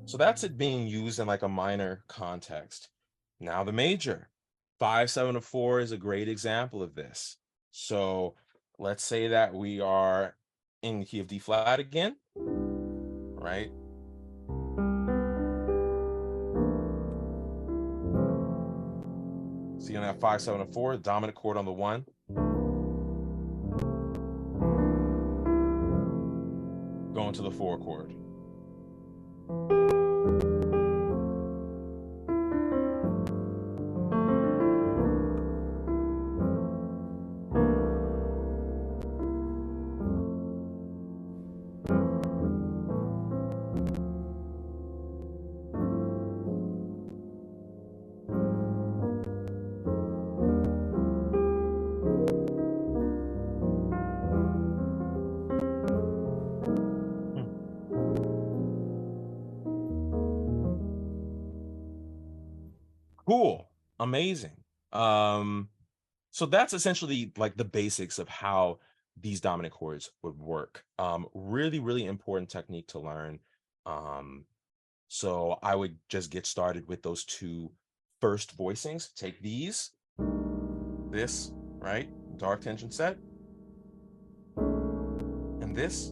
So that's it being used in like a minor context. Now the major, 5, 7 of 4 is a great example of this. So let's say that we are in the key of D flat again, right? See on that 5, 7 of 4, dominant chord on the 1. Going to the 4 chord. Cool. Amazing. So that's essentially like the basics of how these dominant chords would work. Really, really important technique to learn. So I would just get started with those 2 first voicings. Take these, this, right? Dark tension set. And this.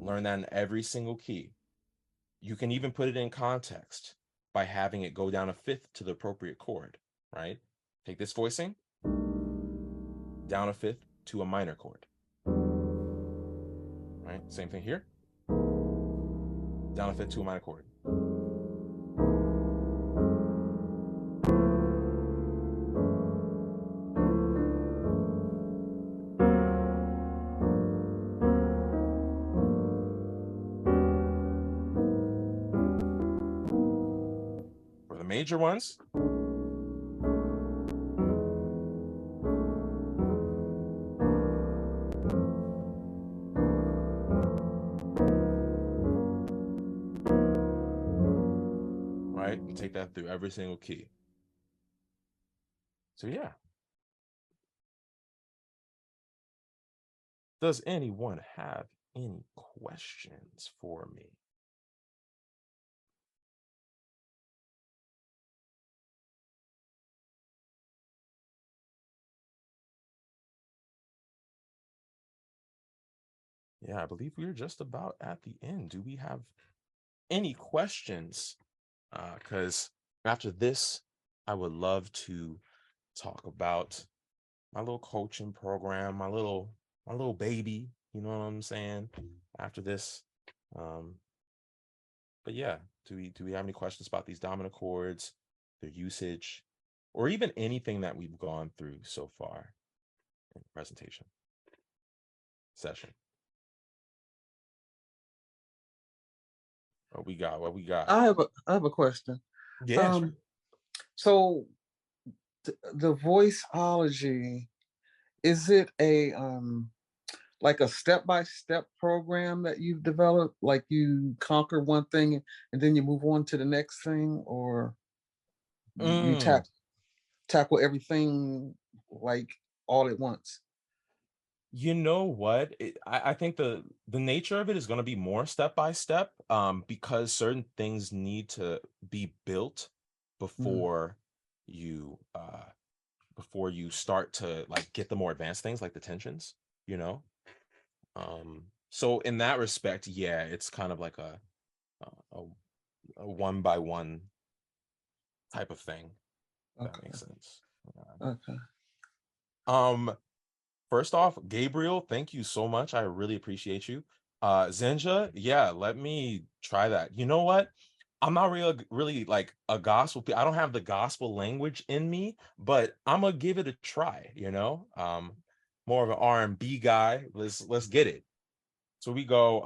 Learn that in every single key. You can even put it in context by having it go down a 5th to the appropriate chord, right? Take this voicing, down a 5th to a minor chord, right? Same thing here, down a 5th to a minor chord. For the major ones, right? And take that through every single key. So yeah. Does anyone have any questions for me? Yeah, I believe we're just about at the end. Do we have any questions? Because after this, I would love to talk about my little coaching program, my little baby, you know what I'm saying? After this. But yeah, do we have any questions about these dominant chords? their usage, or even anything that we've gone through so far in the presentation session. What we got? What we got? I have a question. Yeah, sure. Um, so the voiceology, is it a like a step-by-step program that you've developed? Like you conquer one thing and then you move on to the next thing, or you Mm, tackle everything like all at once? you know what? I think the nature of it is going to be more step by step, because certain things need to be built Mm, before you start to like get the more advanced things like the tensions, you know. So in that respect, yeah, it's kind of like a, a one by one type of thing. If that okay. makes sense. Okay. Um, First off, Gabriel, thank you so much. I really appreciate you. Zenja, yeah, let me try that. You know what? I'm not really like a gospel. I don't have the gospel language in me, but I'm gonna give it a try, you know? More of an R&B guy. Let's get it. So we go,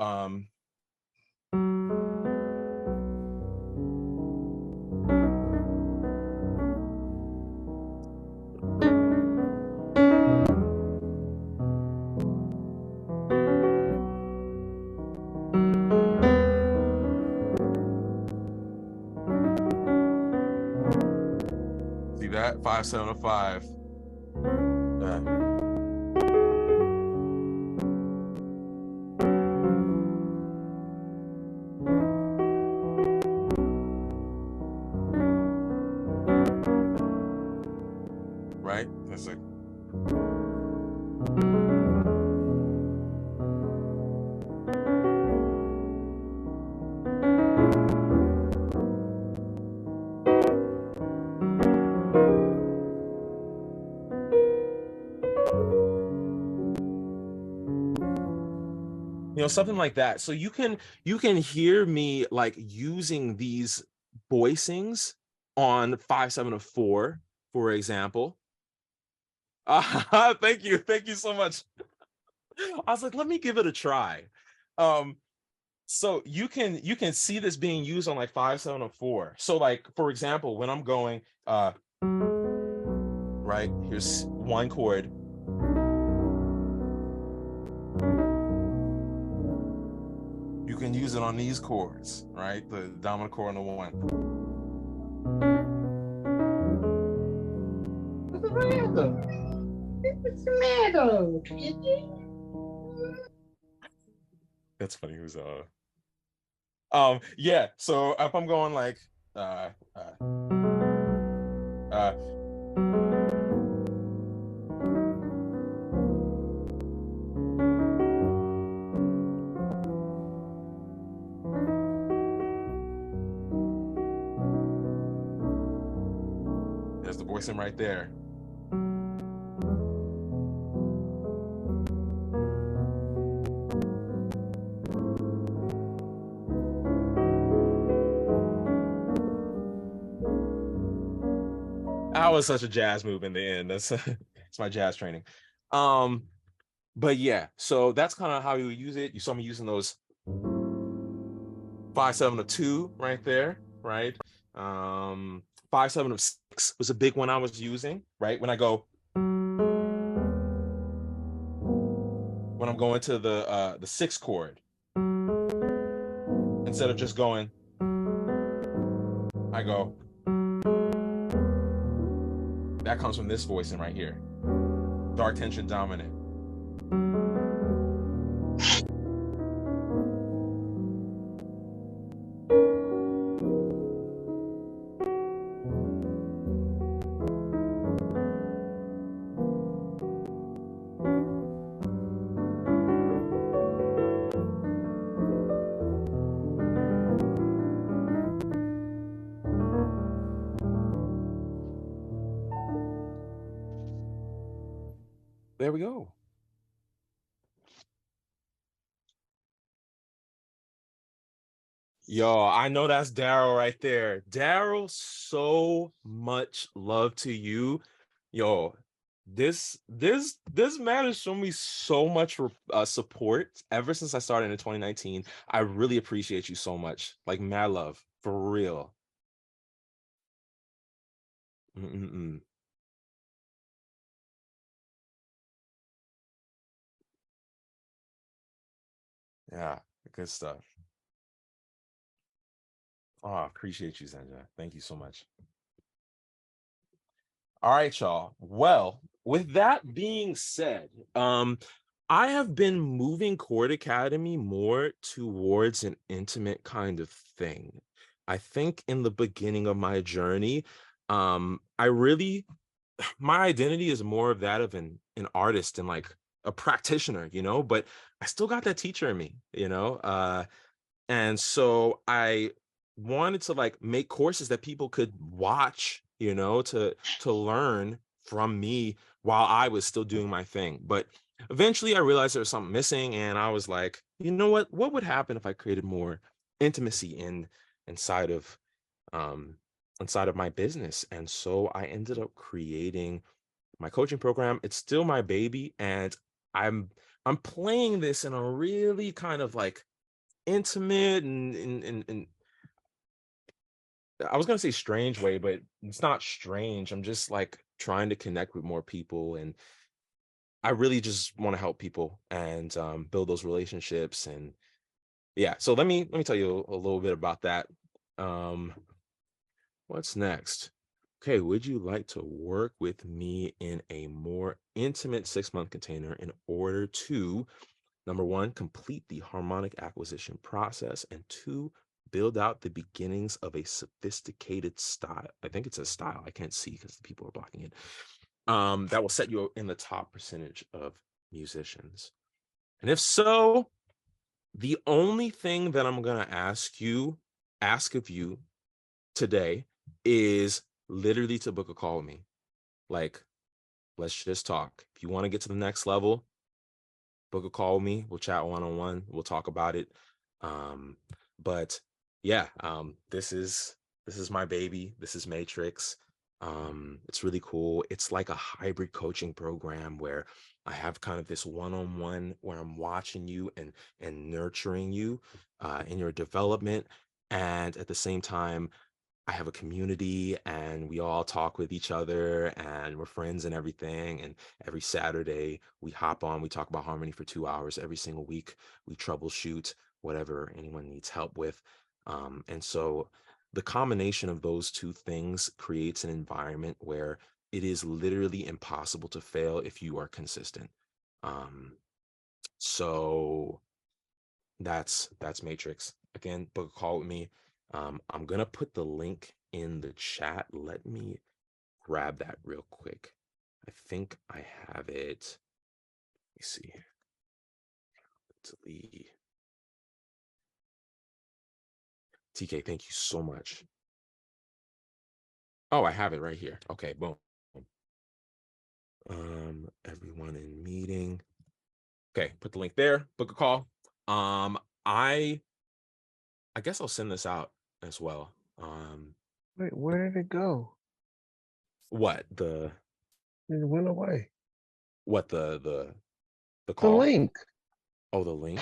see that? 5 7 5. Uh, right? That's like something like that. So you can hear me like using these voicings on 5 7 4, for example. Thank you so much. I was like, let me give it a try. um so you can see this being used on like 5 7 4. So like for example, when I'm going right, here's one chord. You can use it on these chords, right? The dominant chord on the one. What's the matter? What's the matter? That's funny. Who's yeah. So if I'm going like uh uh there's the voicing right there. I was such a jazz move in the end. That's it's my jazz training. Um, but yeah, so that's kind of how you use it. You saw me using those 5 7 2 right there, right? 5 7 6 was a big one I was using, right? When I'm going to the sixth chord, instead of just going, I go, that comes from this voicing right here. Dark tension dominant. There we go. Yo, I know that's Daryl right there. Daryl, so much love to you. Yo, this man has shown me so much support ever since I started in 2019. I really appreciate you so much. Like mad love, for real. Mm-mm-mm. Yeah, good stuff. Oh, I appreciate you, Zenja. Thank you so much. All right, y'all. Well, with that being said, I have been moving Chord Academy more towards an intimate kind of thing. I think in the beginning of my journey, I really my identity is more of that of an artist and like a practitioner, but I still got that teacher in me, and so I wanted to like make courses that people could watch, to learn from me while I was still doing my thing. But eventually I realized there was something missing and I was like, you know what would happen if I created more intimacy inside of um inside of my business? And so I ended up creating my coaching program. It's still my baby, and I'm I'm playing this in a really kind of like intimate and I was gonna say strange way, but it's not strange. I'm just like trying to connect with more people, and I really just want to help people and build those relationships. And yeah, so let me tell you a little bit about that. Um, what's next? Okay, would you like to work with me in a more intimate 6-month container in order to number one, complete the harmonic acquisition process, and two, build out the beginnings of a sophisticated style. I think it's a style. I can't see because the people are blocking it. That will set you in the top percentage of musicians. And if so, the only thing that I'm gonna ask of you today is literally to book a call with me. Like, let's just talk. If you want to get to the next level, book a call with me. We'll chat one-on-one. We'll talk about it. Um, but yeah, this is my baby. This is Matrix. It's really cool. It's like a hybrid coaching program where I have kind of this one-on-one where I'm watching you and nurturing you in your development. And at the same time, I have a community and we all talk with each other and we're friends and everything. And every Saturday we hop on, we talk about harmony for 2 hours every single week. We troubleshoot whatever anyone needs help with. And so the combination of those two things creates an environment where it is literally impossible to fail if you are consistent. Um, so that's Matrix. Again, book a call with me. I'm gonna put the link in the chat. Let me grab that real quick. I think I have it. Let me see. Delete. TK, thank you so much. Oh, I have it right here. Okay, boom. Everyone in meeting. Okay, put the link there. Book a call. Um, I I guess I'll send this out as well. Wait, where did it go? What the It went away. what the The call? link. Oh, the link.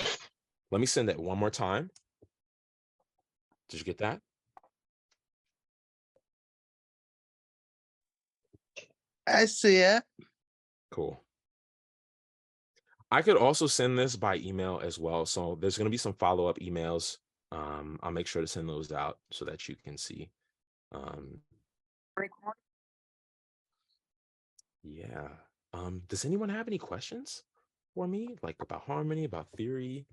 Let me send it one more time. Did you get that? I see it. Cool. I could also send this by email as well. So there's going to be some follow-up emails. I'll make sure to send those out so that you can see. Um, yeah. Does anyone have any questions for me, like about harmony, about theory,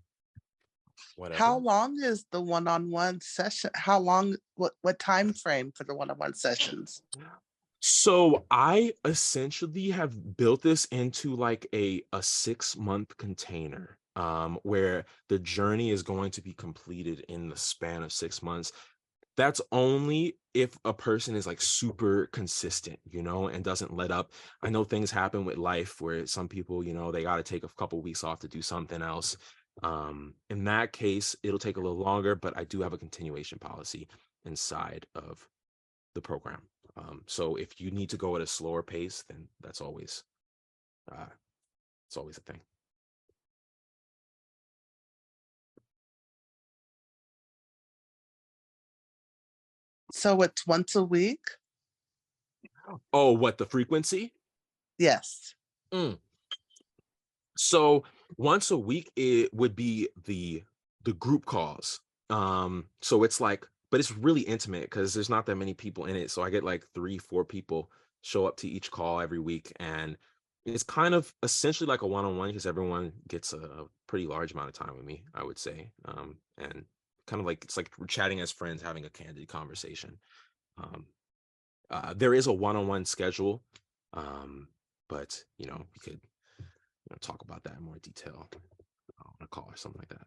How whatever? long is the one-on-one session? How long, what time frame for the one-on-one sessions? So I essentially have built this into like a 6-month container, where the journey is going to be completed in the span of 6 months. That's only if a person is like super consistent, and doesn't let up. I know things happen with life where some people, they got to take a couple weeks off to do something else. In that case, it'll take a little longer, but I do have a continuation policy inside of the program. So if you need to go at a slower pace, then that's always it's always a thing. So it's once a week? Oh, what, the frequency? Yes. Mm. So once a week it would be the group calls. So it's like, but it's really intimate because there's not that many people in it. So I get like 3, 4 people show up to each call every week, and it's kind of essentially like a one-on-one because everyone gets a pretty large amount of time with me, I would say. And kind of like it's like we're chatting as friends, having a candid conversation. Um, there is a one-on-one schedule, but we could talk about that in more detail on a call or something like that.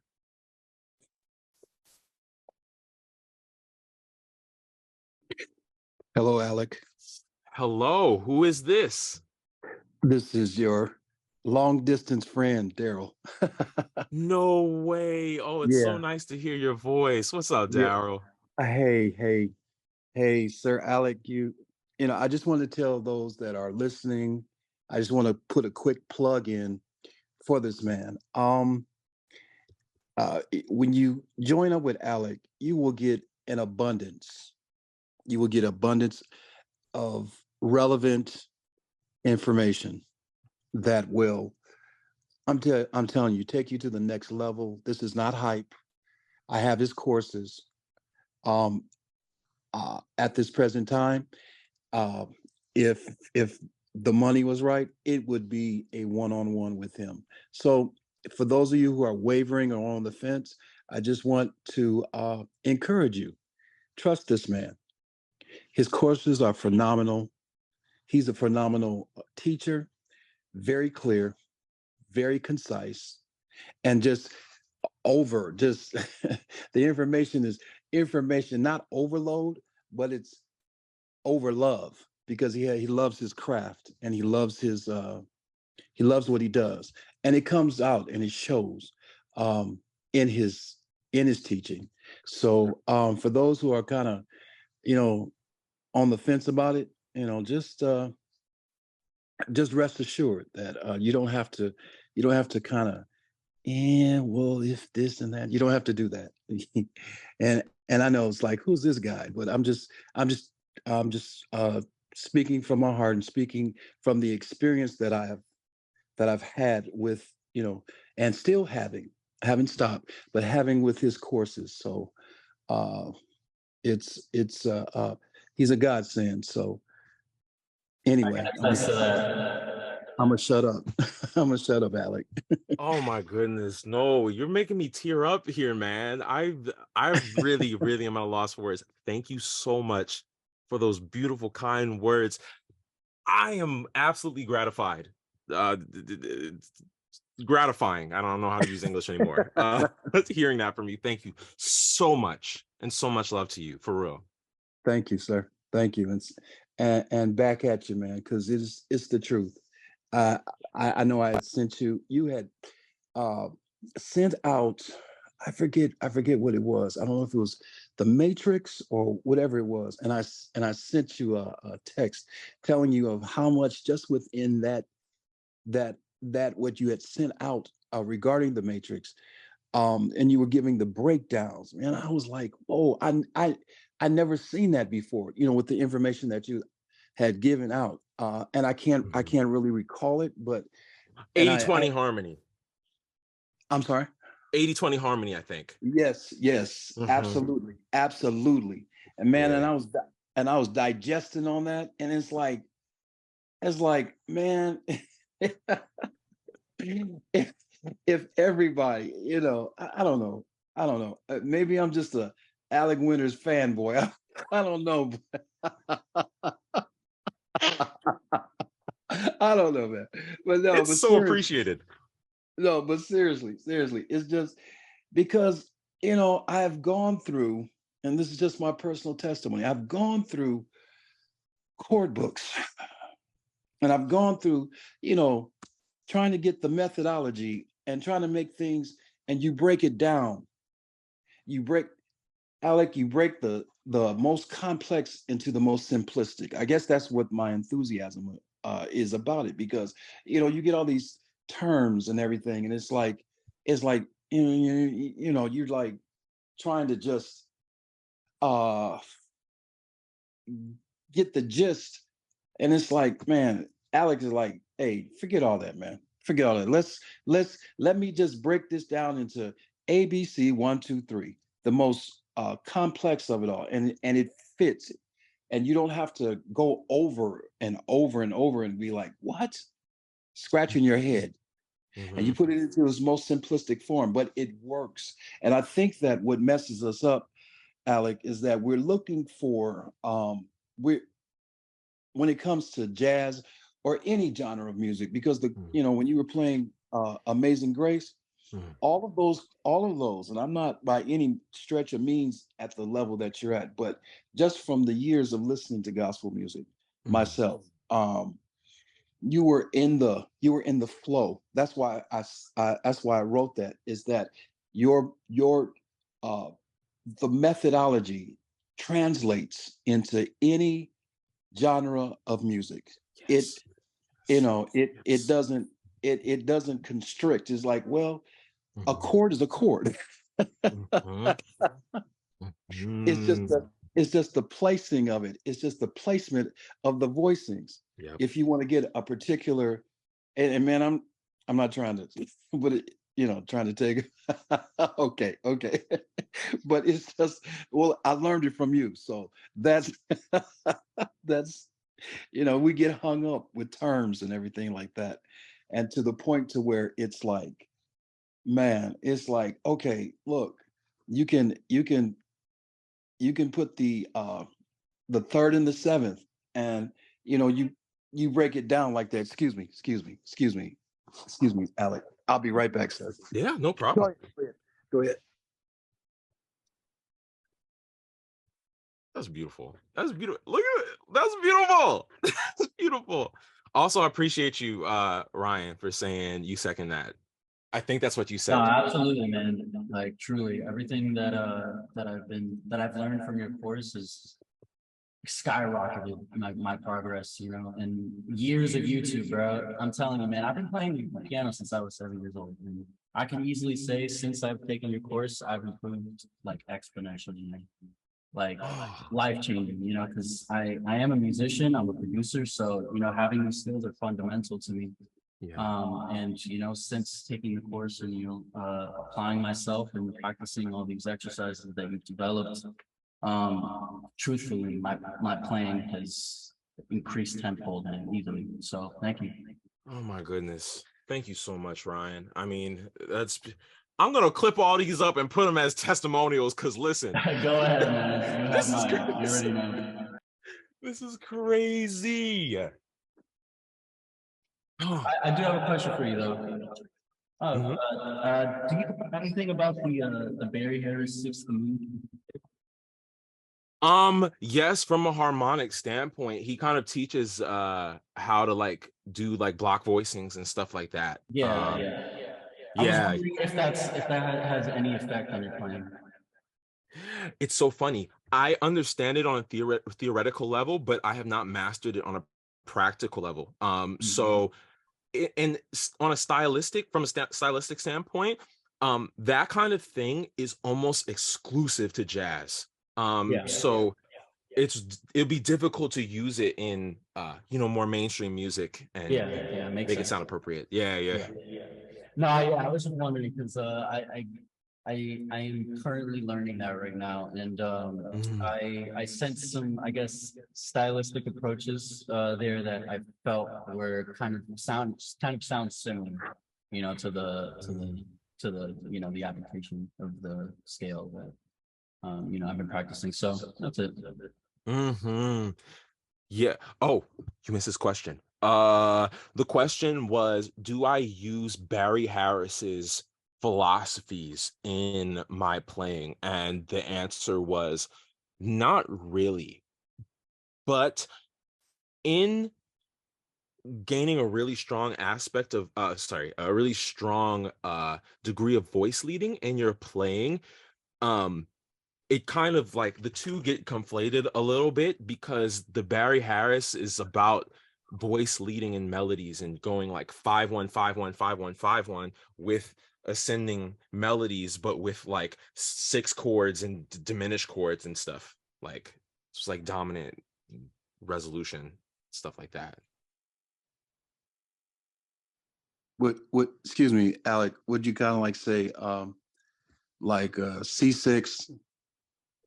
Hello, Alec. Hello, who is this? This is your long distance friend, Daryl. No way. Oh, it's so Yeah, nice to hear your voice. What's up, yeah. Daryl? Hey, Sir Alec. I just want to tell those that are listening. I just want to put a quick plug in for this man. When you join up with Alec, you will get an abundance. You will get abundance of relevant information that will I'm telling you, take you to the next level. This is not hype. I have his courses. Um, at this present time, uh, if the money was right, it would be a one-on-one with him. So, for those of you who are wavering or on the fence, I just want to encourage you. Trust this man. His courses are phenomenal. He's a phenomenal teacher, very clear, very concise, and just the information is information, not overload, but it's over love, because he loves his craft, and he loves what he does, and it comes out and it shows um in his teaching. So for those who are kind of you know on the fence about it, just rest assured that you don't have to kind of, yeah, well, if this and that, you don't have to do that. And I know it's like, who's this guy? But I'm just speaking from my heart and speaking from the experience that I've had with, and still having, haven't stopped, but having with his courses. So uh it's he's a godsend. So anyway, Attest to that. I'm gonna shut up. I'm gonna shut up, Alec. Oh my goodness. No, you're making me tear up here, man. I really, really am at a loss for words. Thank you so much for those beautiful, kind words. I am absolutely gratified. Gratifying. I don't know how to use English anymore. Hearing that from you. Thank you so much. And so much love to you, for real. Thank you, sir. Thank you. And back at you, man, because it's the truth. Uh, I know I had sent you had uh, sent out, I forget what it was. I don't know if it was the Matrix or whatever it was. And I sent you a text telling you of how much just within that what you had sent out regarding the Matrix, and you were giving the breakdowns. And I was like, oh, I never seen that before, with the information that you had given out. And I Mhm. can't really recall it, but and 80-20 harmony. I'm sorry. 80-20 harmony, I think. Yes, Mhm. absolutely. And man, Yeah. and I was digesting on that, and it's like, man, if everybody, I don't know, maybe I'm just a Alec Winters fanboy. I don't know. I don't know, man. But no, It's but so seriously, appreciated. no, but seriously, it's just because I have gone through, and this is just my personal testimony. I've gone through chord books, and I've gone through, trying to get the methodology and trying to make things and you break it down. You break, Alec, you break the most complex into the most simplistic. I guess that's what my enthusiasm is about it, because you get all these terms and everything, and it's like you're like trying to just uh get the gist, and it's like, man, Alex is like, hey, forget all that, man, forget all that. Let me just break this down into ABC 1 2 3, the most complex of it all, and it fits, and you don't have to go over and over and over and be like, what, scratching your head, and you Mhm. put it into its most simplistic form, but it works. And I think that what messes us up, Alec, is that we're looking for we when it comes to jazz or any genre of music, because Mhm. when you were playing Amazing Grace, Mhm. all of those, and I'm not by any stretch of means at the level that you're at, but just from the years of listening to gospel music Mhm. myself, you were in the flow. That's why that's why I wrote that, is that your uh the methodology translates into any genre of music. It Yes. you Yes. know it it Yes. doesn't it doesn't constrict. It's like, well, a Mhm. chord is a chord. Mhm. it's just Mhm. the it's just the placing of it. It's just the placement of the voicings. Yep. If you want to get a particular, and man, I'm not trying to, but trying to take. Okay, but it's just, well, I learned it from you, so that's that's we get hung up with terms and everything like that, and to the point to where it's like, man, it's like, okay, look, you can put the third and the seventh, and you break it down like that. Excuse me, Alec. I'll be right back, sir. Yeah, no Go problem. ahead. Go ahead. Go ahead. That's beautiful. That's beautiful. Look at it. That's beautiful. That's beautiful. Also, I appreciate you, Ryan, for saying you second that. I think that's what you No, said. absolutely, man. Like truly, everything that I've learned from your course is skyrocketed my progress, and years of YouTube, bro. I'm telling you, man, I've been playing piano since I was 7 years old. And I can easily say since I've taken your course, I've improved like exponentially, man. Like Oh, life changing, because I am a musician, I'm a producer, so having these skills are fundamental to me. yeah. And since taking the course and applying myself and practicing all these exercises that you've developed, truthfully, my playing has increased tenfold and easily. So thank you. Oh my goodness. Thank you so much, Ryan. I mean, I'm gonna clip all these up and put them as testimonials, because listen, Go ahead, man. You have this is mine. You crazy. already know. This is crazy. Oh, I do have a question for you though. mhm. Do you know anything about the Barry Harris Sixth Moon? Yes, from a harmonic standpoint, he kind of teaches how to like do like block voicings and stuff like that. Yeah. I was Yeah, wondering if that has any effect on your playing. it's so funny. I understand it on a theoretical level, but I have not mastered it on a practical level. So and on a stylistic standpoint, that kind of thing is almost exclusive to jazz. Yeah. So it'd be difficult to use it in more mainstream music and Yeah, makes make it sense. sound appropriate. Yeah, yeah. Yeah. No, yeah, I was just wondering because I am currently learning that right now, and Mm, I sense some, I guess, stylistic approaches there that I felt were kind of sound similar, mm, to the the application of the scale that I've been practicing. So that's it. hmm Yeah. Oh, you missed this question. The question was, do I use Barry Harris's philosophies in my playing? And the answer was not really. But in gaining a really strong aspect of a really strong degree of voice leading in your playing, um it kind of like the two get conflated a little bit because the Barry Harris is about voice leading and melodies and going like 5-1 5-1 5-1 5-1 with ascending melodies, but with like six chords and diminished chords and stuff, like it's like dominant resolution, stuff like that. What excuse me, Alec, would you kind of like say like C6,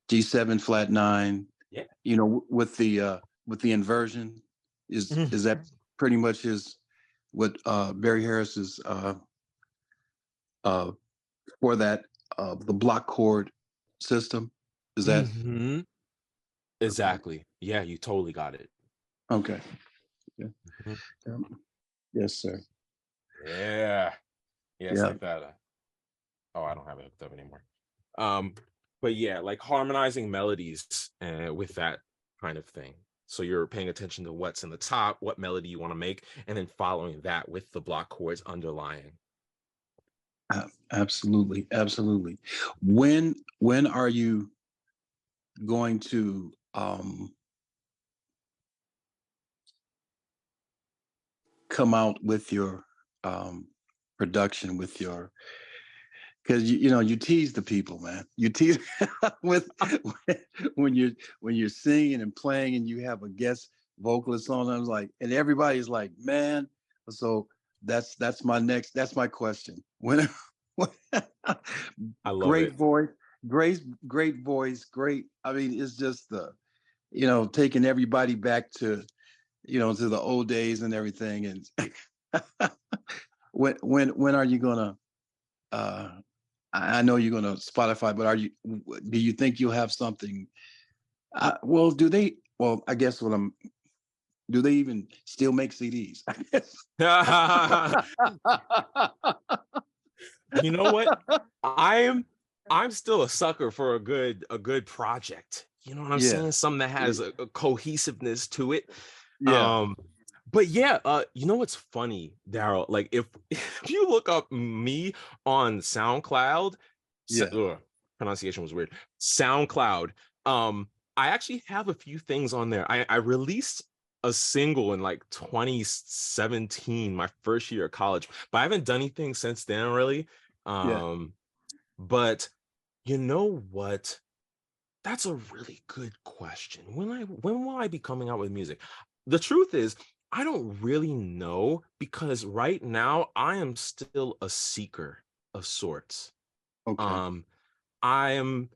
G7 flat 9, Yeah. you know, with the inversion? Is that pretty much his what Barry Harris is uh for that the block chord system? Is that Hmm. Exactly. Yeah, you totally got it. okay? Yeah. Mhm. Yes, sir. Yeah. Yes, Yeah. like that. Oh, I don't have it hooked up anymore. Um, but yeah, like harmonizing melodies with that kind of thing. So you're paying attention to what's in the top, what melody you want to make, and then following that with the block chords underlying. Absolutely, absolutely. When are you going to come out with your um production with your because you know you tease the people, man. You tease with when you're when you're singing and playing and you have a guest vocalist on. I was like, and everybody's like, man. So that's my next. That's my question. When I love great it. voice, great voice, great. I mean, it's just the you know taking everybody back to you know to the old days and everything. And when are you gonna? Uh, I know you're going to Spotify, but are you? Do you think you'll have something? Well, do they? Well, I guess what I'm. Do they even still make CDs? I guess. You know what? I'm still a sucker for a good project. You know what I'm Yeah, saying? Something that yeah, has a cohesiveness to it. yeah, Um, but yeah, you know what's funny, Daryl? Like if if you look up me on SoundCloud, yeah. pronunciation was weird. SoundCloud. Um, I actually have a few things on there. I released a single in like 2017, my first year of college, but I haven't done anything since then really. Yeah. Um, but you know what? That's a really good question. When will I be coming out with music? The truth is, I don't really know because right now I am still a seeker of sorts. Okay. Um, I am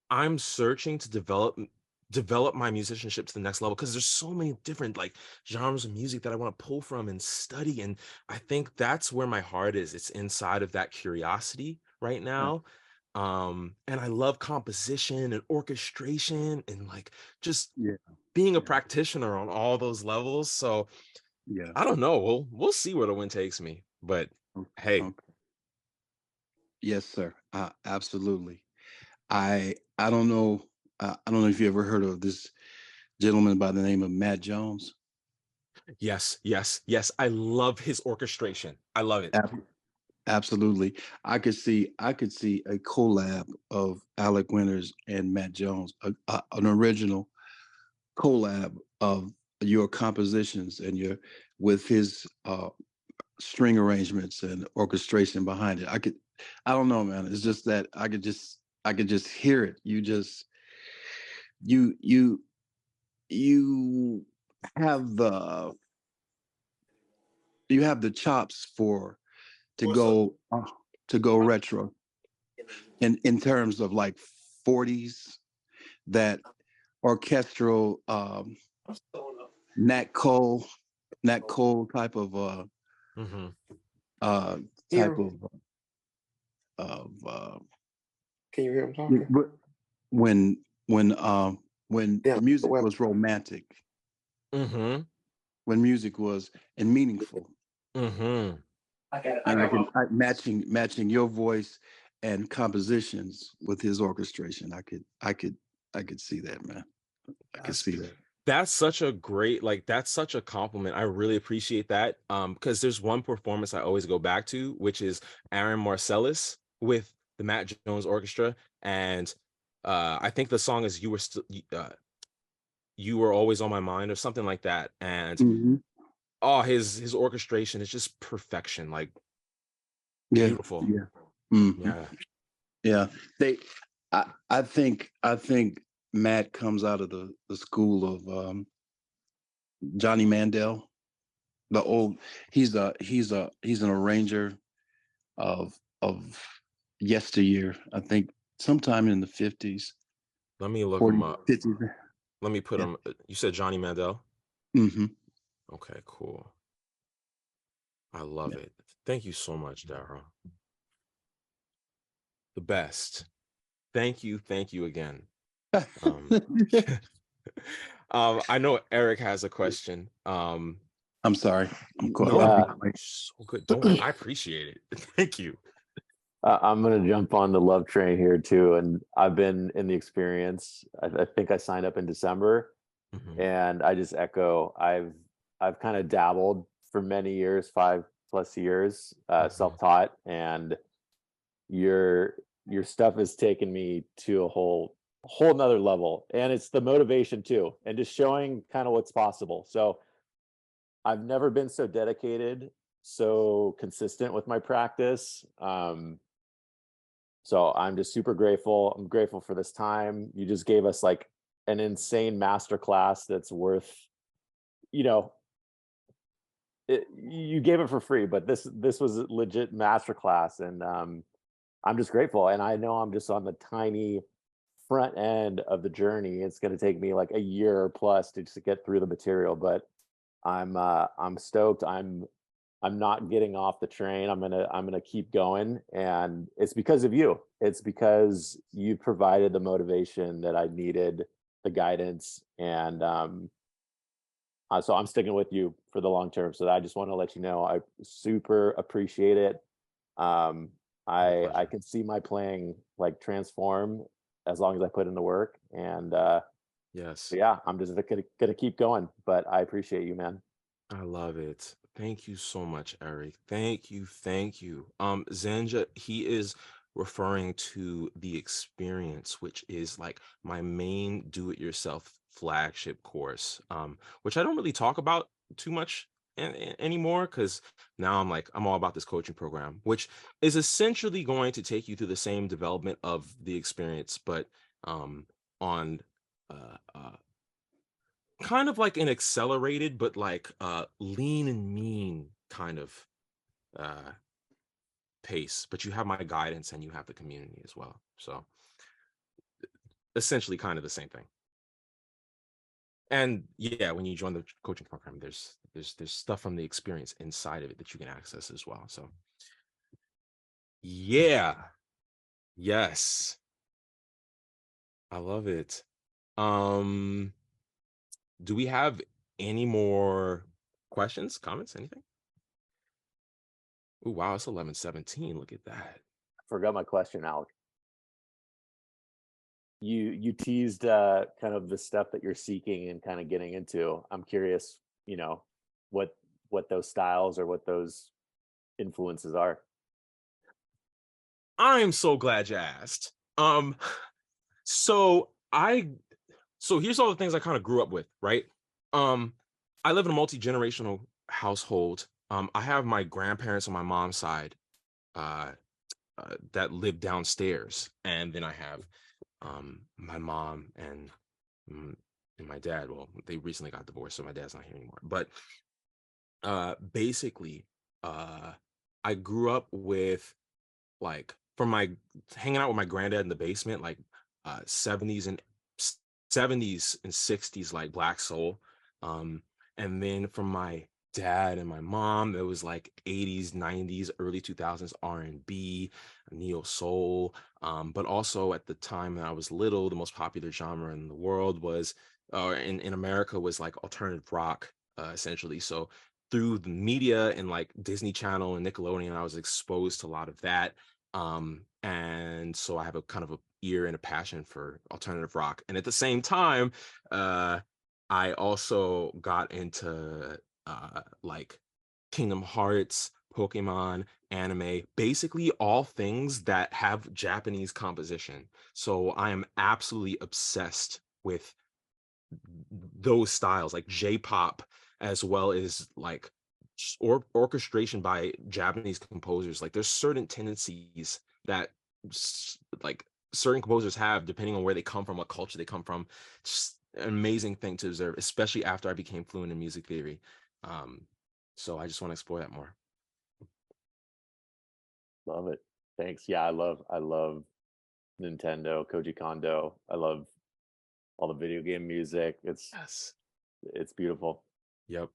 I'm searching to develop my musicianship to the next level because there's so many different like genres of music that I want to pull from and study. And I think that's where my heart is. It's inside of that curiosity right Right. now. And I love composition and orchestration and like just Yeah. being a Yeah. practitioner on all those levels. So Yeah. I don't know. We'll see where the wind takes me. But hey, Okay. Yes, sir. Absolutely. I don't know. I don't know if you ever heard of this gentleman by the name of Matt Jones. yes, yes, yes. I love his orchestration. I love it. Absolutely. I could see a collab of Alec Winters and Matt Jones, an original collab of your compositions and your with his string arrangements and orchestration behind it. I don't know, man. It's just that I could just hear it. You you have the you have the chops for to go to go retro in terms of like 40s that orchestral Nat Cole Nat Cole type of Hmm. uh type Here, of can you hear him talking? when when when Yeah. music Well, was romantic, Hmm. when music was and meaningful, Hmm. I got it. I and got it. matching your voice and compositions with his orchestration. I could see that, man. I could That's see that. That's such a great, like, that's such a compliment. I really appreciate that. Because there's one performance I always go back to, which is Aaron Marcellus with the Matt Jones Orchestra. And I think the song is You Were Always on My Mind or something like that. And Mhm. oh, his orchestration is just perfection, like Yeah, beautiful. yeah. Mhm. Yeah. Yeah. They I think Matt comes out of the school of Johnny Mandel. The old he's an arranger of yesteryear. I think sometime in the 50s, Let me look him 40s, up. 50s. Let me put Yeah. him. You said Johnny Mandel? Hmm. Okay, cool. I love Yeah. it. Thank you so much, Daryl. The best. Thank you again. Um, I know Eric has a question. I'm sorry. I'm No, Yeah, being quick. so good. Don't worry. I appreciate it. Thank you. I'm gonna jump on the love train here too, and I've been in the experience. I think I signed up in December, Mhm, and I just echo. I've kind of dabbled for many years, 5+ years, mhm. self-taught, and your your stuff has taken me to a whole nother level, and it's the motivation too, and just showing kind of what's possible. So I've never been so dedicated, so consistent with my practice. So I'm just super grateful. I'm grateful for this time. You just gave us like an insane masterclass that's worth, you know, you gave it for free, but this was a legit masterclass, and I'm just grateful. And I know I'm just on the tiny front end of the journey. It's going to take me like a year plus to just get through the material, but I'm stoked. I'm not getting off the train. I'm gonna keep going, and it's because of you. It's because you provided the motivation that I needed, the guidance, and so I'm sticking with you for the long term. So I just want to let you know I super appreciate it. Um, My I pleasure. can see my playing like transform as long as I put in the work, and Yes. yeah, I'm just gonna keep going. But I appreciate you, man. I love it. Thank you so much, Eric. Thank you. Thank you. Zanja, he is referring to the experience, which is like my main do-it-yourself flagship course, which I don't really talk about too much anymore because now I'm all about this coaching program, which is essentially going to take you through the same development of the experience, but um, on kind of like an accelerated but like lean and mean kind of uh pace, but you have my guidance and you have the community as well, so essentially kind of the same thing. And yeah, when you join the coaching program, there's stuff from the experience inside of it that you can access as well, so yeah. Yes, I love it. um do we have any more questions, comments, anything? Oh wow, it's 11:17. Look at that. Forgot my question, Alec. You teased kind of the stuff that you're seeking and kind of getting into. I'm curious, you know, what what those styles or what those influences are. I'm so glad you asked. So I so here's all the things I kind of grew up with, right? Um, I live in a multi-generational household. I have my grandparents on my mom's side, uh, that live downstairs, and then I have my mom mm, and my dad. Well, they recently got divorced, so my dad's not here anymore. But basically, uh, I grew up with like from my hanging out with my granddad in the basement, like 70s and 70s and 60s, like black soul. Um, and then from my dad and my mom, it was like 80s, 90s, early 2000s R&B, neo soul. But also at the time that I was little, the most popular genre in the world was, or in America, was like alternative rock, essentially. So through the media and like Disney Channel and Nickelodeon, I was exposed to a lot of that. And so I have a kind of a ear and a passion for alternative rock. And at the same time, uh, I also got into like Kingdom Hearts, Pokemon, anime, basically all things that have Japanese composition. So I am absolutely obsessed with those styles, like J-pop, as well as like orchestration by Japanese composers. Like there's certain tendencies that like certain composers have depending on where they come from, what culture they come from. Just an amazing thing to observe, especially after I became fluent in music theory. Um, so I just want to explore that more. Love it. Thanks. Yeah, I love Nintendo, Koji Kondo. I love all the video game music. Yes. It's beautiful. Yep.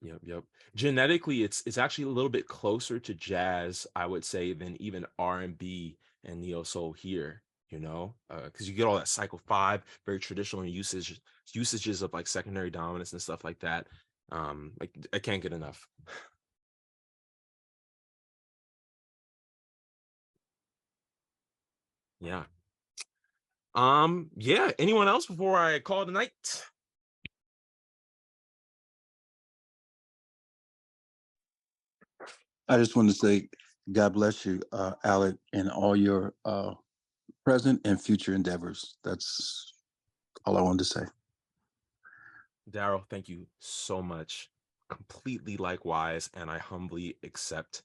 Yep. Genetically, it's actually a little bit closer to jazz, I would say, than even R&B and neo soul here, you know, because you get all that cycle 5, very traditional usages of like secondary dominance and stuff like that. Like I can't get enough. Yeah. Yeah, anyone else before I call it a night? I just want to say, God bless you, Alec, and all your present and future endeavors. That's all I wanted to say. Daryl, thank you so much. Completely likewise, and I humbly accept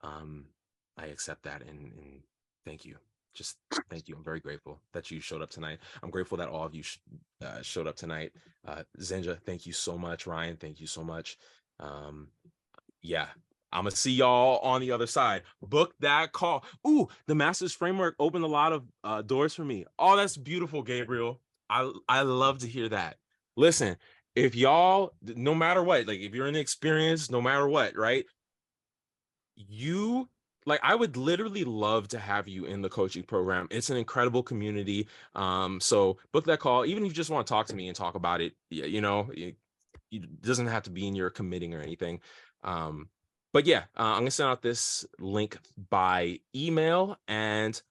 I accept that and thank you. Just thank you. I'm very grateful that you showed up tonight. I'm grateful that all of you showed up tonight. Zenja, thank you so much. Ryan, thank you so much. Yeah, I'm gonna see y'all on the other side. Book that call. Ooh, the Masters Framework opened a lot of doors for me. Oh, that's beautiful, Gabriel. I love to hear that. Listen, if y'all, no matter what, like if you're inexperienced, no matter what, right? You like I would literally love to have you in the coaching program. It's an incredible community. So book that call, even if you just want to talk to me and talk about it. Yeah, you know, it doesn't have to be in your committing or anything. But yeah, I'm gonna send out this link by email, and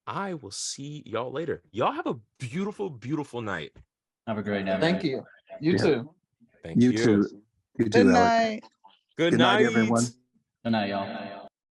I will see y'all later. Y'all have a beautiful, beautiful night. Have a great night. Thank you. You Yeah. too. Thank You you. too. You Good too, Alec. night. Good Good night, night. everyone. Good night, y'all.